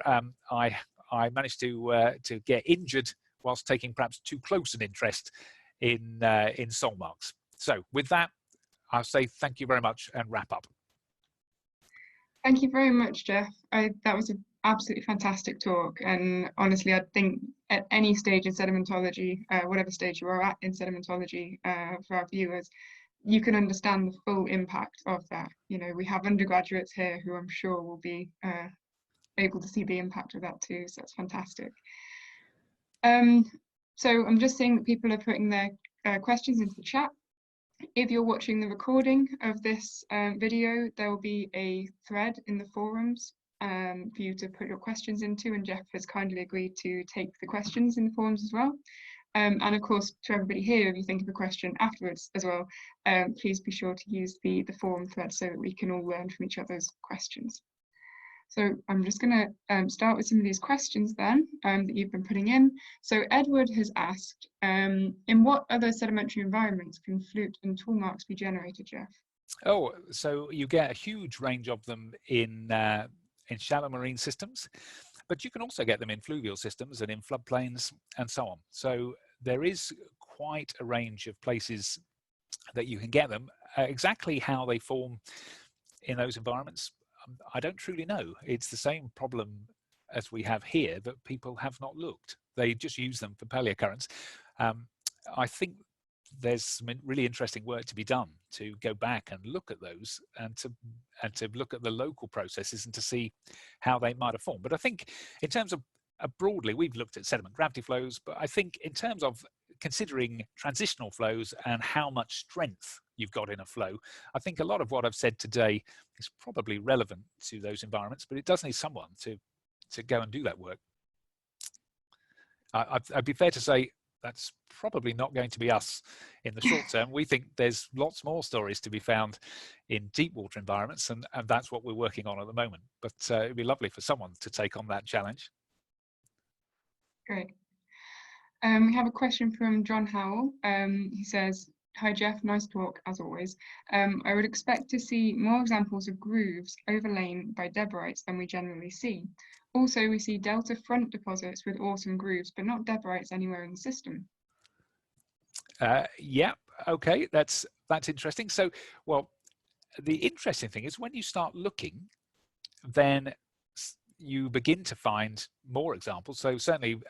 B: I managed to get injured whilst taking perhaps too close an interest in song marks. So with that, I'll say thank you very much and wrap up.
A: Thank you very much, Jeff. That was an absolutely fantastic talk. And honestly, I think at any stage in sedimentology, whatever stage you are at in sedimentology, for our viewers, you can understand the full impact of that. You know, we have undergraduates here who I'm sure will be able to see the impact of that too. So that's fantastic. So I'm just seeing that people are putting their questions into the chat. If you're watching the recording of this video, there will be a thread in the forums for you to put your questions into, and Jeff has kindly agreed to take the questions in the forums as well. And of course, to everybody here, if you think of a question afterwards as well, please be sure to use the forum thread so that we can all learn from each other's questions. So I'm just going to start with some of these questions then that you've been putting in. So Edward has asked, in what other sedimentary environments can flute and tool marks be generated, Jeff?
B: Oh, so you get a huge range of them in shallow marine systems, but you can also get them in fluvial systems and in floodplains and so on. So there is quite a range of places that you can get them. Exactly how they form in those environments, I don't truly know. It's the same problem as we have here, that people have not looked. They just use them for paleocurrents. I think there's some really interesting work to be done to go back and look at those, and to look at the local processes and to see how they might have formed. But I think in terms of broadly, we've looked at sediment gravity flows, but I think in terms of considering transitional flows and how much strength you've got in a flow, I think a lot of what I've said today is probably relevant to those environments, but it does need someone to go and do that work. I'd be fair to say that's probably not going to be us in the short term. We think there's lots more stories to be found in deep water environments, and that's what we're working on at the moment. But it'd be lovely for someone to take on that challenge.
A: Great. We have a question from John Howell. He says, "Hi Jeff, nice talk as always. I would expect to see more examples of grooves overlain by deborites than we generally see. Also, we see delta front deposits with awesome grooves, but not deborites anywhere in the system."
B: Yeah, okay, that's interesting. So, well, the interesting thing is when you start looking, then you begin to find more examples. So certainly,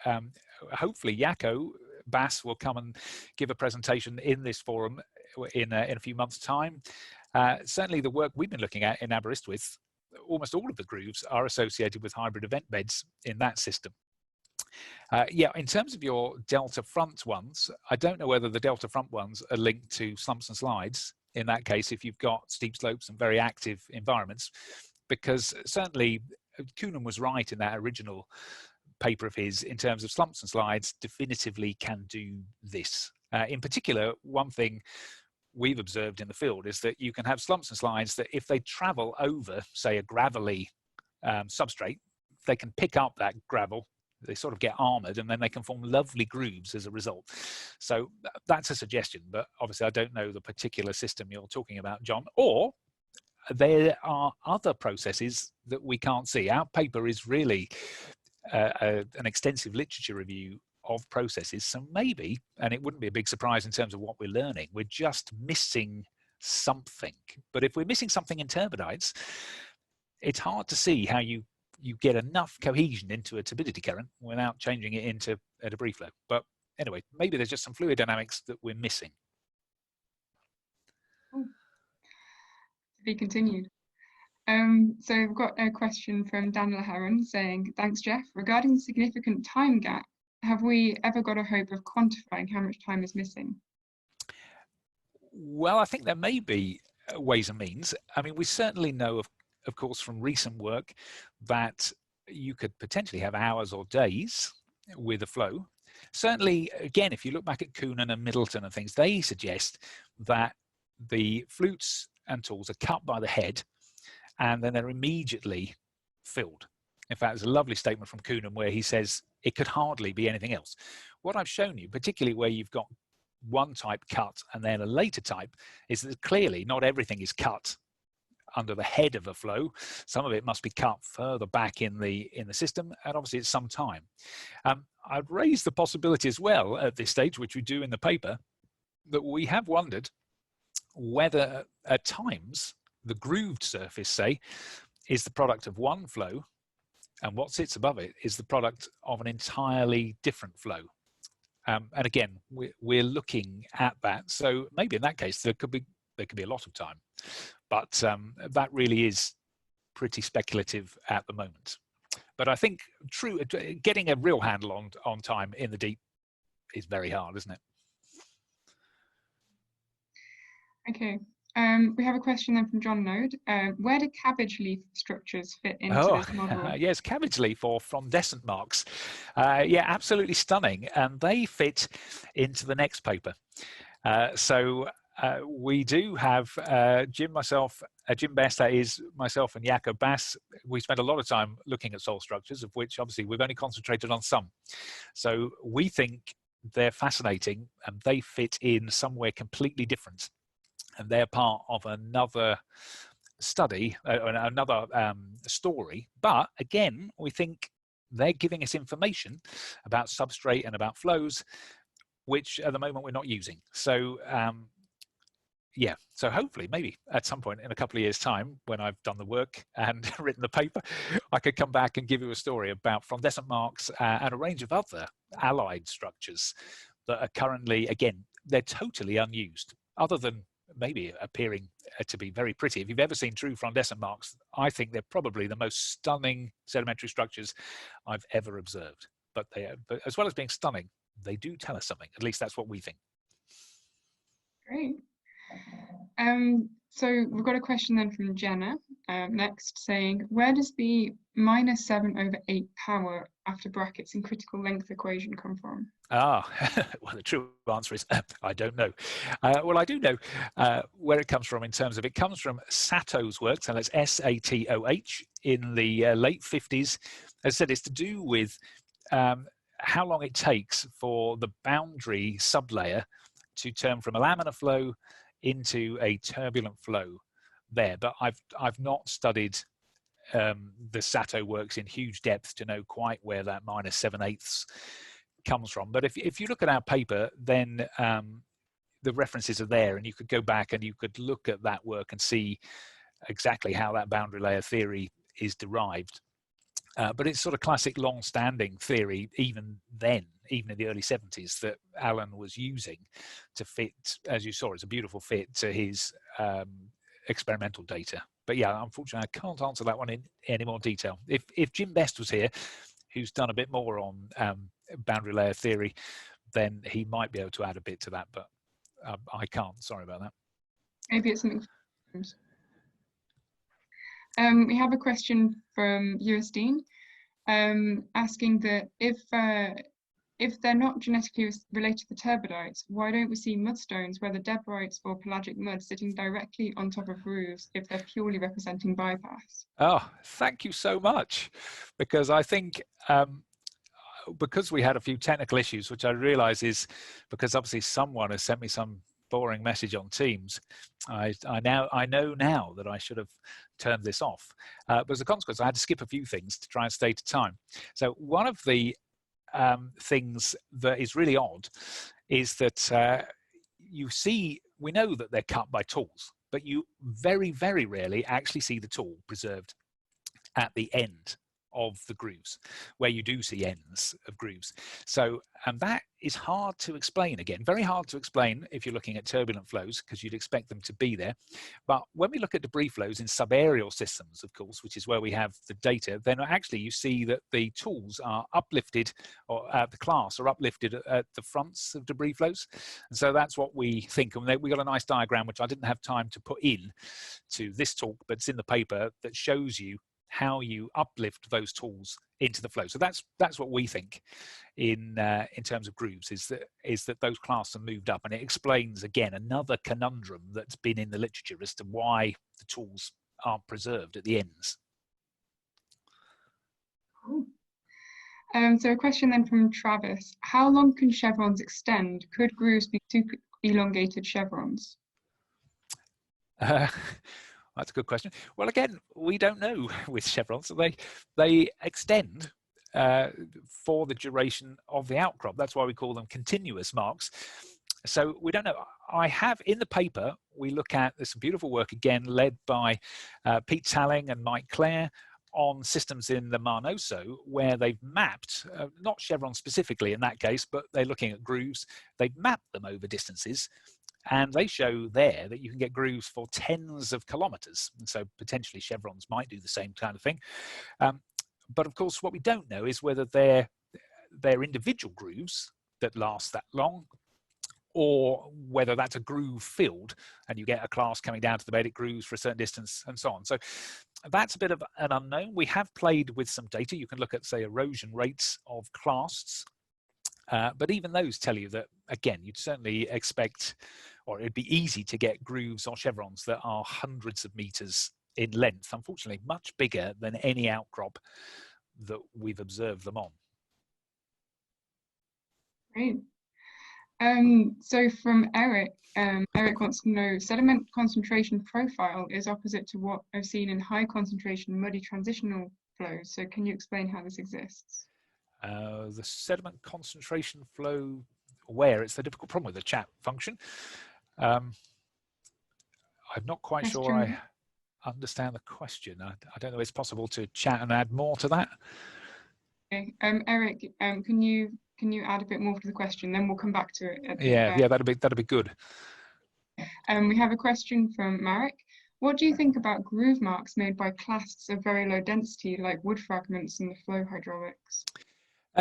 B: hopefully Jaco Bass will come and give a presentation in this forum in a few months' time. Certainly the work we've been looking at in Aberystwyth, almost all of the grooves are associated with hybrid event beds in that system. Yeah, in terms of your delta front ones, I don't know whether the delta front ones are linked to slumps and slides in that case, if you've got steep slopes and very active environments, because certainly Coonan was right in that original paper of his in terms of slumps and slides definitively can do this. In particular, one thing we've observed in the field is that you can have slumps and slides that if they travel over, say, a gravelly substrate, they can pick up that gravel, they sort of get armored, and then they can form lovely grooves as a result. So that's a suggestion, but obviously I don't know the particular system you're talking about, John, or there are other processes that we can't see. Our paper is really an extensive literature review of processes, so maybe, and it wouldn't be a big surprise in terms of what we're learning, we're just missing something. But if we're missing something in turbidites, it's hard to see how you get enough cohesion into a turbidity current without changing it into a debris flow. But anyway, maybe there's just some fluid dynamics that we're missing.
A: To be continued. So we've got a question from Daniel Heron saying, "Thanks, Jeff. Regarding the significant time gap, have we ever got a hope of quantifying how much time is missing?"
B: Well, I think there may be ways and means. I mean, we certainly know, of course, from recent work that you could potentially have hours or days with a flow. Certainly, again, if you look back at Coonan and Middleton and things, they suggest that the flutes and tools are cut by the head, and then they're immediately filled. In fact, there's a lovely statement from Coonan where he says it could hardly be anything else. What I've shown you, particularly where you've got one type cut and then a later type, is that clearly not everything is cut under the head of a flow. Some of it must be cut further back in the system, and obviously it's some time. I'd raise the possibility as well at this stage, which we do in the paper, that we have wondered whether at times the grooved surface, say, is the product of one flow, and what sits above it is the product of an entirely different flow. And again, we're looking at that. So maybe in that case, there could be a lot of time, but that really is pretty speculative at the moment. But I think getting a real handle on time in the deep is very hard, isn't it?
A: Okay. We have a question then from John Node. Where do cabbage leaf structures fit into this model?
B: Yes, cabbage leaf or frondescent marks. Yeah, absolutely stunning. And they fit into the next paper. We do have Jim Best, that is myself, and Jakob Bass. We spent a lot of time looking at soil structures, of which obviously we've only concentrated on some. So we think they're fascinating, and they fit in somewhere completely different. And they're part of another study, another story. But again, we think they're giving us information about substrate and about flows, which at the moment we're not using. So yeah, so hopefully maybe at some point in a couple of years' time, when I've done the work and written the paper, I could come back and give you a story about frondescent marks and a range of other allied structures that are currently, again, they're totally unused, other than maybe appearing to be very pretty. If you've ever seen true frondescent marks, I think they're probably the most stunning sedimentary structures I've ever observed. But as well as being stunning, they do tell us something. At least that's what we think.
A: Great. So we've got a question then from Jenna next, saying, where does the -7/8 power after brackets in critical length equation come from?
B: Well, the true answer is I don't know. Well, I do know where it comes from in terms of, it comes from Sato's work, so that's Satoh, in the late 50s. As I said, it's to do with how long it takes for the boundary sublayer to turn from a laminar flow into a turbulent flow there. But I've not studied the Satoh works in huge depth to know quite where that -7/8 comes from. But if you look at our paper, then the references are there, and you could go back and you could look at that work and see exactly how that boundary layer theory is derived. But it's sort of classic long-standing theory, even then, even in the early 70s, that Alan was using to fit, as you saw, it's a beautiful fit to his experimental data. But yeah, unfortunately, I can't answer that one in any more detail. If Jim Best was here, who's done a bit more on boundary layer theory, then he might be able to add a bit to that, but I can't. Sorry about that.
A: Maybe it's something. We have a question from Dean, asking that if they're not genetically related to the turbidites, why don't we see mudstones, whether debrites or pelagic mud, sitting directly on top of grooves if they're purely representing bypass?
B: Oh, thank you so much, because I think because we had a few technical issues, which I realize is because obviously someone has sent me some boring message on Teams. I know now that I should have turned this off, but as a consequence I had to skip a few things to try and stay to time. So one of the things that is really odd is that we know that they're cut by tools, but you very, very rarely actually see the tool preserved at the end of the grooves, where you do see ends of grooves. So, and that is hard to explain, again, very hard to explain if you're looking at turbulent flows, because you'd expect them to be there. But when we look at debris flows in subaerial systems, of course, which is where we have the data, then actually you see that the tools are uplifted, or the class are uplifted at the fronts of debris flows. And so that's what we think. And we got a nice diagram, which I didn't have time to put in to this talk, but it's in the paper, that shows you how you uplift those tools into the flow. So that's what we think in terms of grooves, is that those clasts are moved up, and it explains again another conundrum that's been in the literature as to why the tools aren't preserved at the ends.
A: Cool. So a question then from Travis: how long can chevrons extend? Could grooves be super elongated chevrons?
B: That's a good question. Well, again, we don't know with chevrons. They extend for the duration of the outcrop. That's why we call them continuous marks. So we don't know. I have in the paper, we look at, there's some beautiful work again led by Pete Talling and Mike Clare on systems in the Mar Noso, where they've mapped, not chevrons specifically in that case, but they're looking at grooves. They've mapped them over distances, and they show there that you can get grooves for tens of kilometers. And so potentially chevrons might do the same kind of thing. But of course, what we don't know is whether they're individual grooves that last that long, or whether that's a groove filled and you get a class coming down to the bed, it grooves for a certain distance and so on. So that's a bit of an unknown. We have played with some data. You can look at, say, erosion rates of clasts, but even those tell you that, again, you'd certainly expect, or it'd be easy to get grooves or chevrons that are hundreds of meters in length, unfortunately much bigger than any outcrop that we've observed them on.
A: Great. So from Eric, Eric wants to know, sediment concentration profile is opposite to what I've seen in high concentration muddy transitional flows. So can you explain how this exists?
B: The sediment concentration flow, where it's the difficult problem with the chat function. I'm not quite sure I understand the question. I don't know if it's possible to chat and add more to that.
A: Okay. Eric, can you add a bit more to the question? Then we'll come back to it.
B: Yeah, that'd be good.
A: We have a question from Marek. What do you think about groove marks made by clasts of very low density, like wood fragments in the flow hydraulics?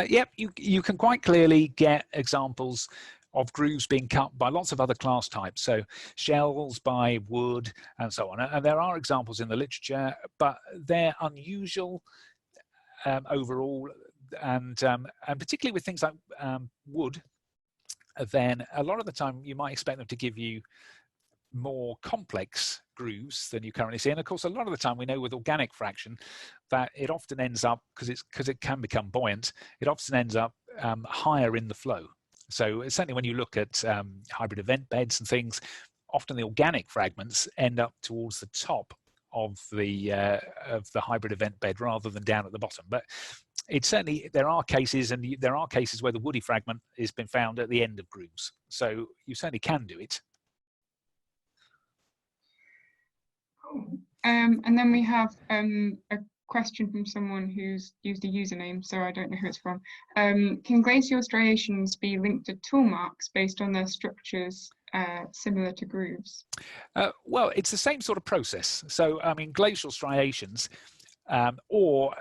B: Yep, you can quite clearly get examples of grooves being cut by lots of other class types, so shells by wood and so on. And there are examples in the literature, but they're unusual overall, and particularly with things like wood, then a lot of the time you might expect them to give you more complex grooves than you currently see. And of course, a lot of the time we know with organic fraction that it often ends up, because it can become buoyant, it often ends up higher in the flow. So certainly when you look at hybrid event beds and things, often the organic fragments end up towards the top of the hybrid event bed rather than down at the bottom. But it's certainly, there are cases where the woody fragment has been found at the end of grooves. So you certainly can do it.
A: And then we have a question from someone who's used a username, so I don't know who it's from. Can glacial striations be linked to tool marks based on their structures similar to grooves?
B: Well, it's the same sort of process. So, I mean, glacial striations, or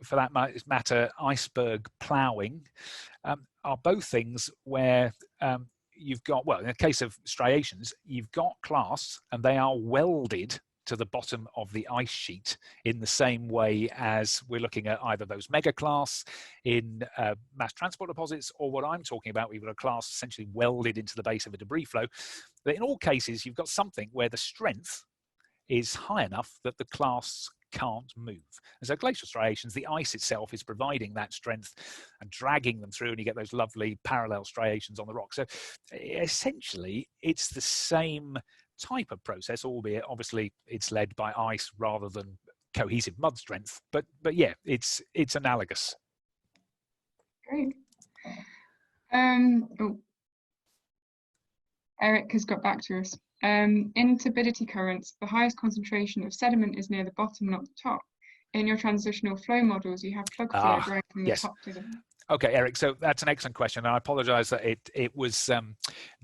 B: for that matter, iceberg ploughing, are both things where you've got, well, in the case of striations, you've got clasts and they are welded to the bottom of the ice sheet in the same way as we're looking at either those megaclasts in mass transport deposits, or what I'm talking about, we've got a class essentially welded into the base of a debris flow. But in all cases, you've got something where the strength is high enough that the clasts can't move. And so glacial striations, the ice itself is providing that strength and dragging them through, and you get those lovely parallel striations on the rock. So essentially, it's the same type of process, albeit obviously it's led by ice rather than cohesive mud strength. But yeah, it's analogous.
A: Great. Eric has got back to us. In turbidity currents, the highest concentration of sediment is near the bottom, not the top. In your transitional flow models, you have plug flow going from the top to the...
B: Okay, Eric, so that's an excellent question. And I apologize that it was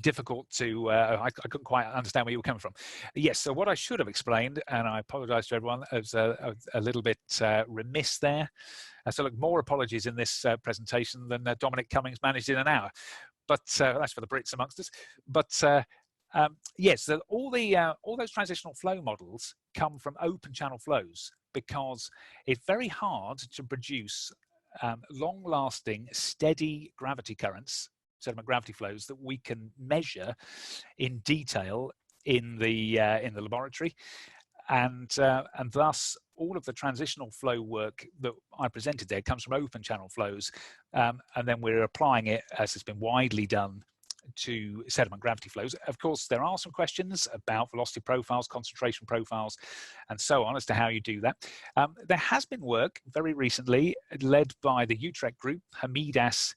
B: difficult to, I couldn't quite understand where you were coming from. Yes, so what I should have explained, and I apologize to everyone, I was a little bit remiss there. So look, more apologies in this presentation than Dominic Cummings managed in an hour. But that's for the Brits amongst us. But Yes, so all those transitional flow models come from open channel flows, because it's very hard to produce long-lasting, steady gravity currents, sediment gravity flows that we can measure in detail in the laboratory, and thus all of the transitional flow work that I presented there comes from open channel flows, and then we're applying it, as has been widely done, to sediment gravity flows. Of course, there are some questions about velocity profiles, concentration profiles, and so on as to how you do that. There has been work very recently led by the Utrecht group, Hamidas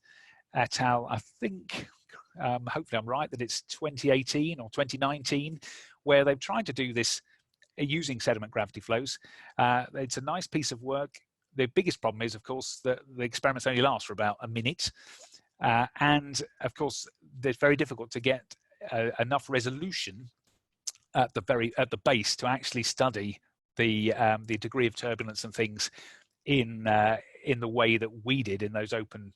B: et al. I think, hopefully I'm right, that it's 2018 or 2019, where they've tried to do this using sediment gravity flows. It's a nice piece of work. The biggest problem is, of course, that the experiments only last for about a minute. And of course, it's very difficult to get enough resolution at the base to actually study the degree of turbulence and things in the way that we did in those open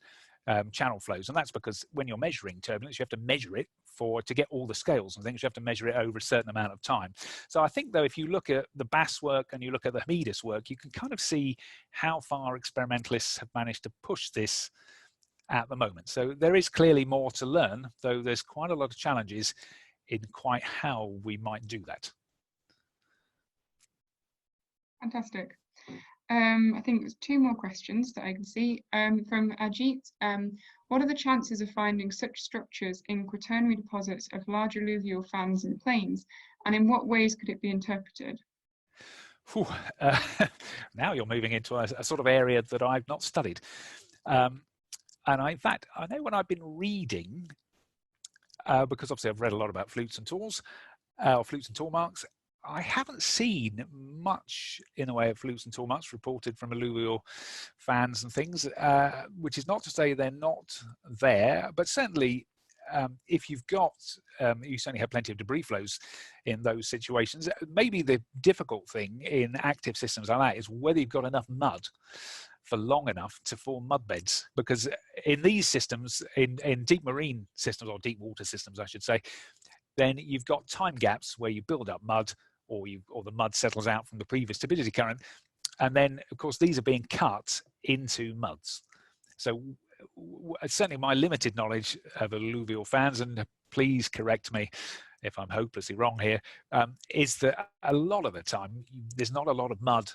B: channel flows. And that's because when you're measuring turbulence, you have to measure it to get all the scales and things. You have to measure it over a certain amount of time. So I think, though, if you look at the Bass work and you look at the Hamidas work, you can kind of see how far experimentalists have managed to push this at the moment. So there is clearly more to learn, though there's quite a lot of challenges in quite how we might do that.
A: Fantastic. I think there's two more questions that I can see from Ajit. What are the chances of finding such structures in quaternary deposits of large alluvial fans and plains, and in what ways could it be interpreted?
B: Now you're moving into a sort of area that I've not studied. And in fact, I know when I've been reading, because obviously I've read a lot about flutes and tools, or flutes and tool marks, I haven't seen much in the way of flutes and tool marks reported from alluvial fans and things, which is not to say they're not there, but certainly if you've got, you certainly have plenty of debris flows in those situations. Maybe the difficult thing in active systems like that is whether you've got enough mud for long enough to form mud beds, because in these systems, in deep marine systems, or deep water systems I should say, then you've got time gaps where you build up mud, or the mud settles out from the previous turbidity current, and then of course these are being cut into muds. So certainly my limited knowledge of alluvial fans, and please correct me if I'm hopelessly wrong here, is that a lot of the time there's not a lot of mud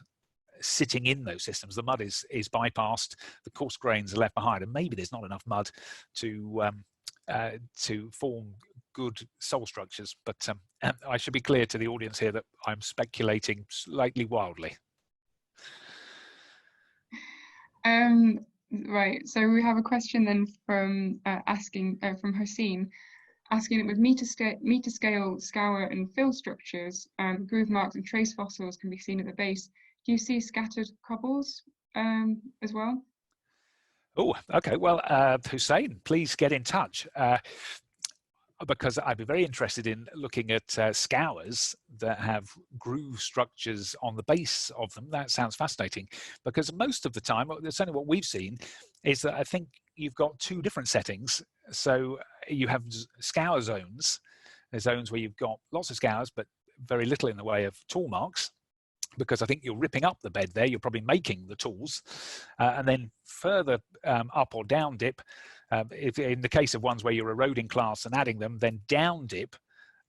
B: sitting in those systems. The mud is bypassed, the coarse grains are left behind, and maybe there's not enough mud to form good soil structures. But I should be clear to the audience here that I'm speculating slightly wildly.
A: Right, so we have a question then from from Hossein, asking that with meter scale scour and fill structures, groove marks and trace fossils can be seen at the base. Do you see scattered cobbles as well?
B: Oh, okay. Well, Hussein, please get in touch, because I'd be very interested in looking at scours that have groove structures on the base of them. That sounds fascinating, because most of the time, certainly what we've seen, is that I think you've got two different settings. So you have scour zones. There's zones where you've got lots of scours, but very little in the way of tool marks, because I think you're ripping up the bed there, you're probably making the tools, and then further up or down dip, if in the case of ones where you're eroding clasts and adding them, then down dip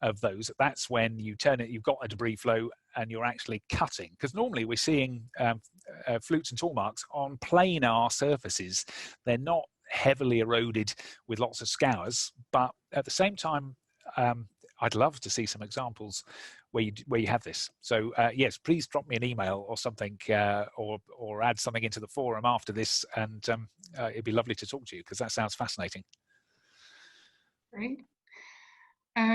B: of those, that's when you turn it, you've got a debris flow and you're actually cutting. Because normally we're seeing flutes and tool marks on planar surfaces. They're not heavily eroded with lots of scours, but at the same time, I'd love to see some examples where you have this. So yes, please drop me an email or something, or add something into the forum after this, and it'd be lovely to talk to you, because that sounds fascinating.
A: Great.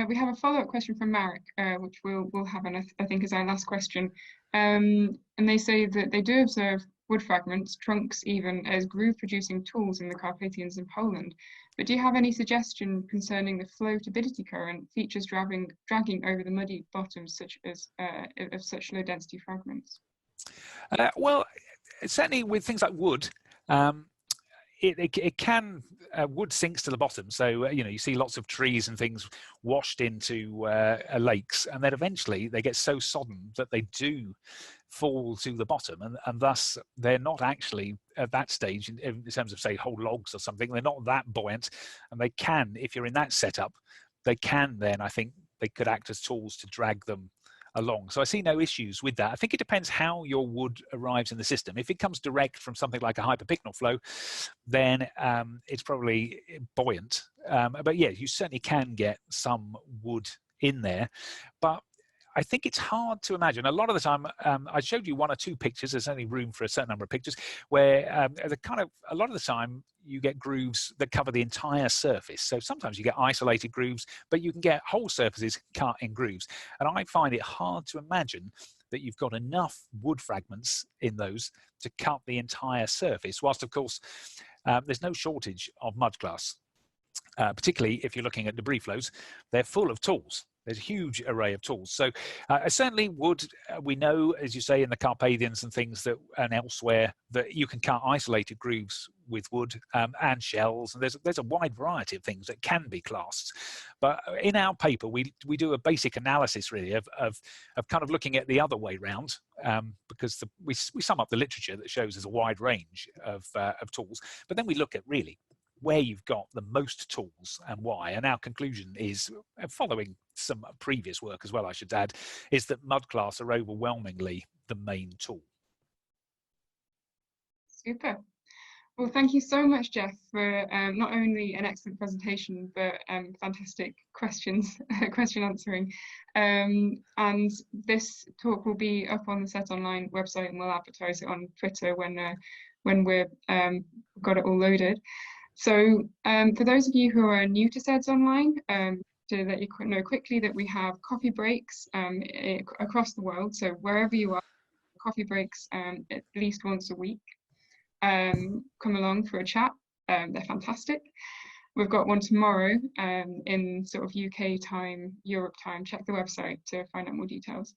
A: We have a follow-up question from Marek, which we'll have, and I think is our last question. And they say that they do observe wood fragments, trunks even, as groove-producing tools in the Carpathians in Poland. But do you have any suggestion concerning the flow turbidity current features dragging over the muddy bottoms, such as of such low-density fragments?
B: Well, certainly with things like wood, it can, wood sinks to the bottom. So, you see lots of trees and things washed into lakes, and then eventually they get so sodden that they do fall to the bottom, and thus they're not actually at that stage in terms of, say, whole logs or something. They're not that buoyant, and they can, if you're in that setup, they can then, I think, they could act as tools to drag them along. So I see no issues with that. I think it depends how your wood arrives in the system. If it comes direct from something like a hyperpycnal flow, then it's probably buoyant. But yeah, you certainly can get some wood in there. But I think it's hard to imagine. A lot of the time, I showed you one or two pictures. There's only room for a certain number of pictures where a lot of the time you get grooves that cover the entire surface. So sometimes you get isolated grooves, but you can get whole surfaces cut in grooves. And I find it hard to imagine that you've got enough wood fragments in those to cut the entire surface. Whilst, of course, there's no shortage of mudclasts, particularly if you're looking at debris flows. They're full of tools. There's a huge array of tools. So certainly wood, we know, as you say, in the Carpathians and things that, and elsewhere, that you can cut isolated grooves with wood and shells. And there's a wide variety of things that can be classed. But in our paper, we do a basic analysis really of kind of looking at the other way round, because we sum up the literature that shows there's a wide range of tools. But then we look at really where you've got the most tools and why. And our conclusion is, following some previous work as well, I should add, is that mudclasts are overwhelmingly the main tool.
A: Super. Well, thank you so much, Jeff, for not only an excellent presentation, but fantastic question answering. And this talk will be up on the Seds Online website, and we'll advertise it on Twitter when we're got it all loaded. So for those of you who are new to Seds Online, to let you know quickly that we have coffee breaks across the world. So wherever you are, coffee breaks at least once a week. Come along for a chat. They're fantastic. We've got one tomorrow in sort of UK time, Europe time. Check the website to find out more details.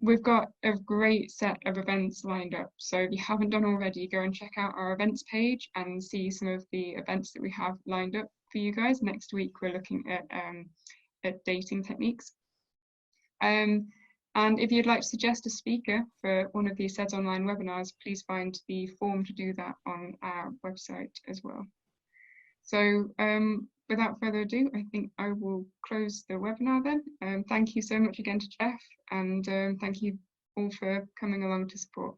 A: We've got a great set of events lined up. So if you haven't done already, go and check out our events page and see some of the events that we have lined up for you guys. Next week, we're looking at dating techniques. And if you'd like to suggest a speaker for one of these Seds Online webinars, please find the form to do that on our website as well. So without further ado, I think I will close the webinar then. Thank you so much again to Jeff, and thank you all for coming along to support.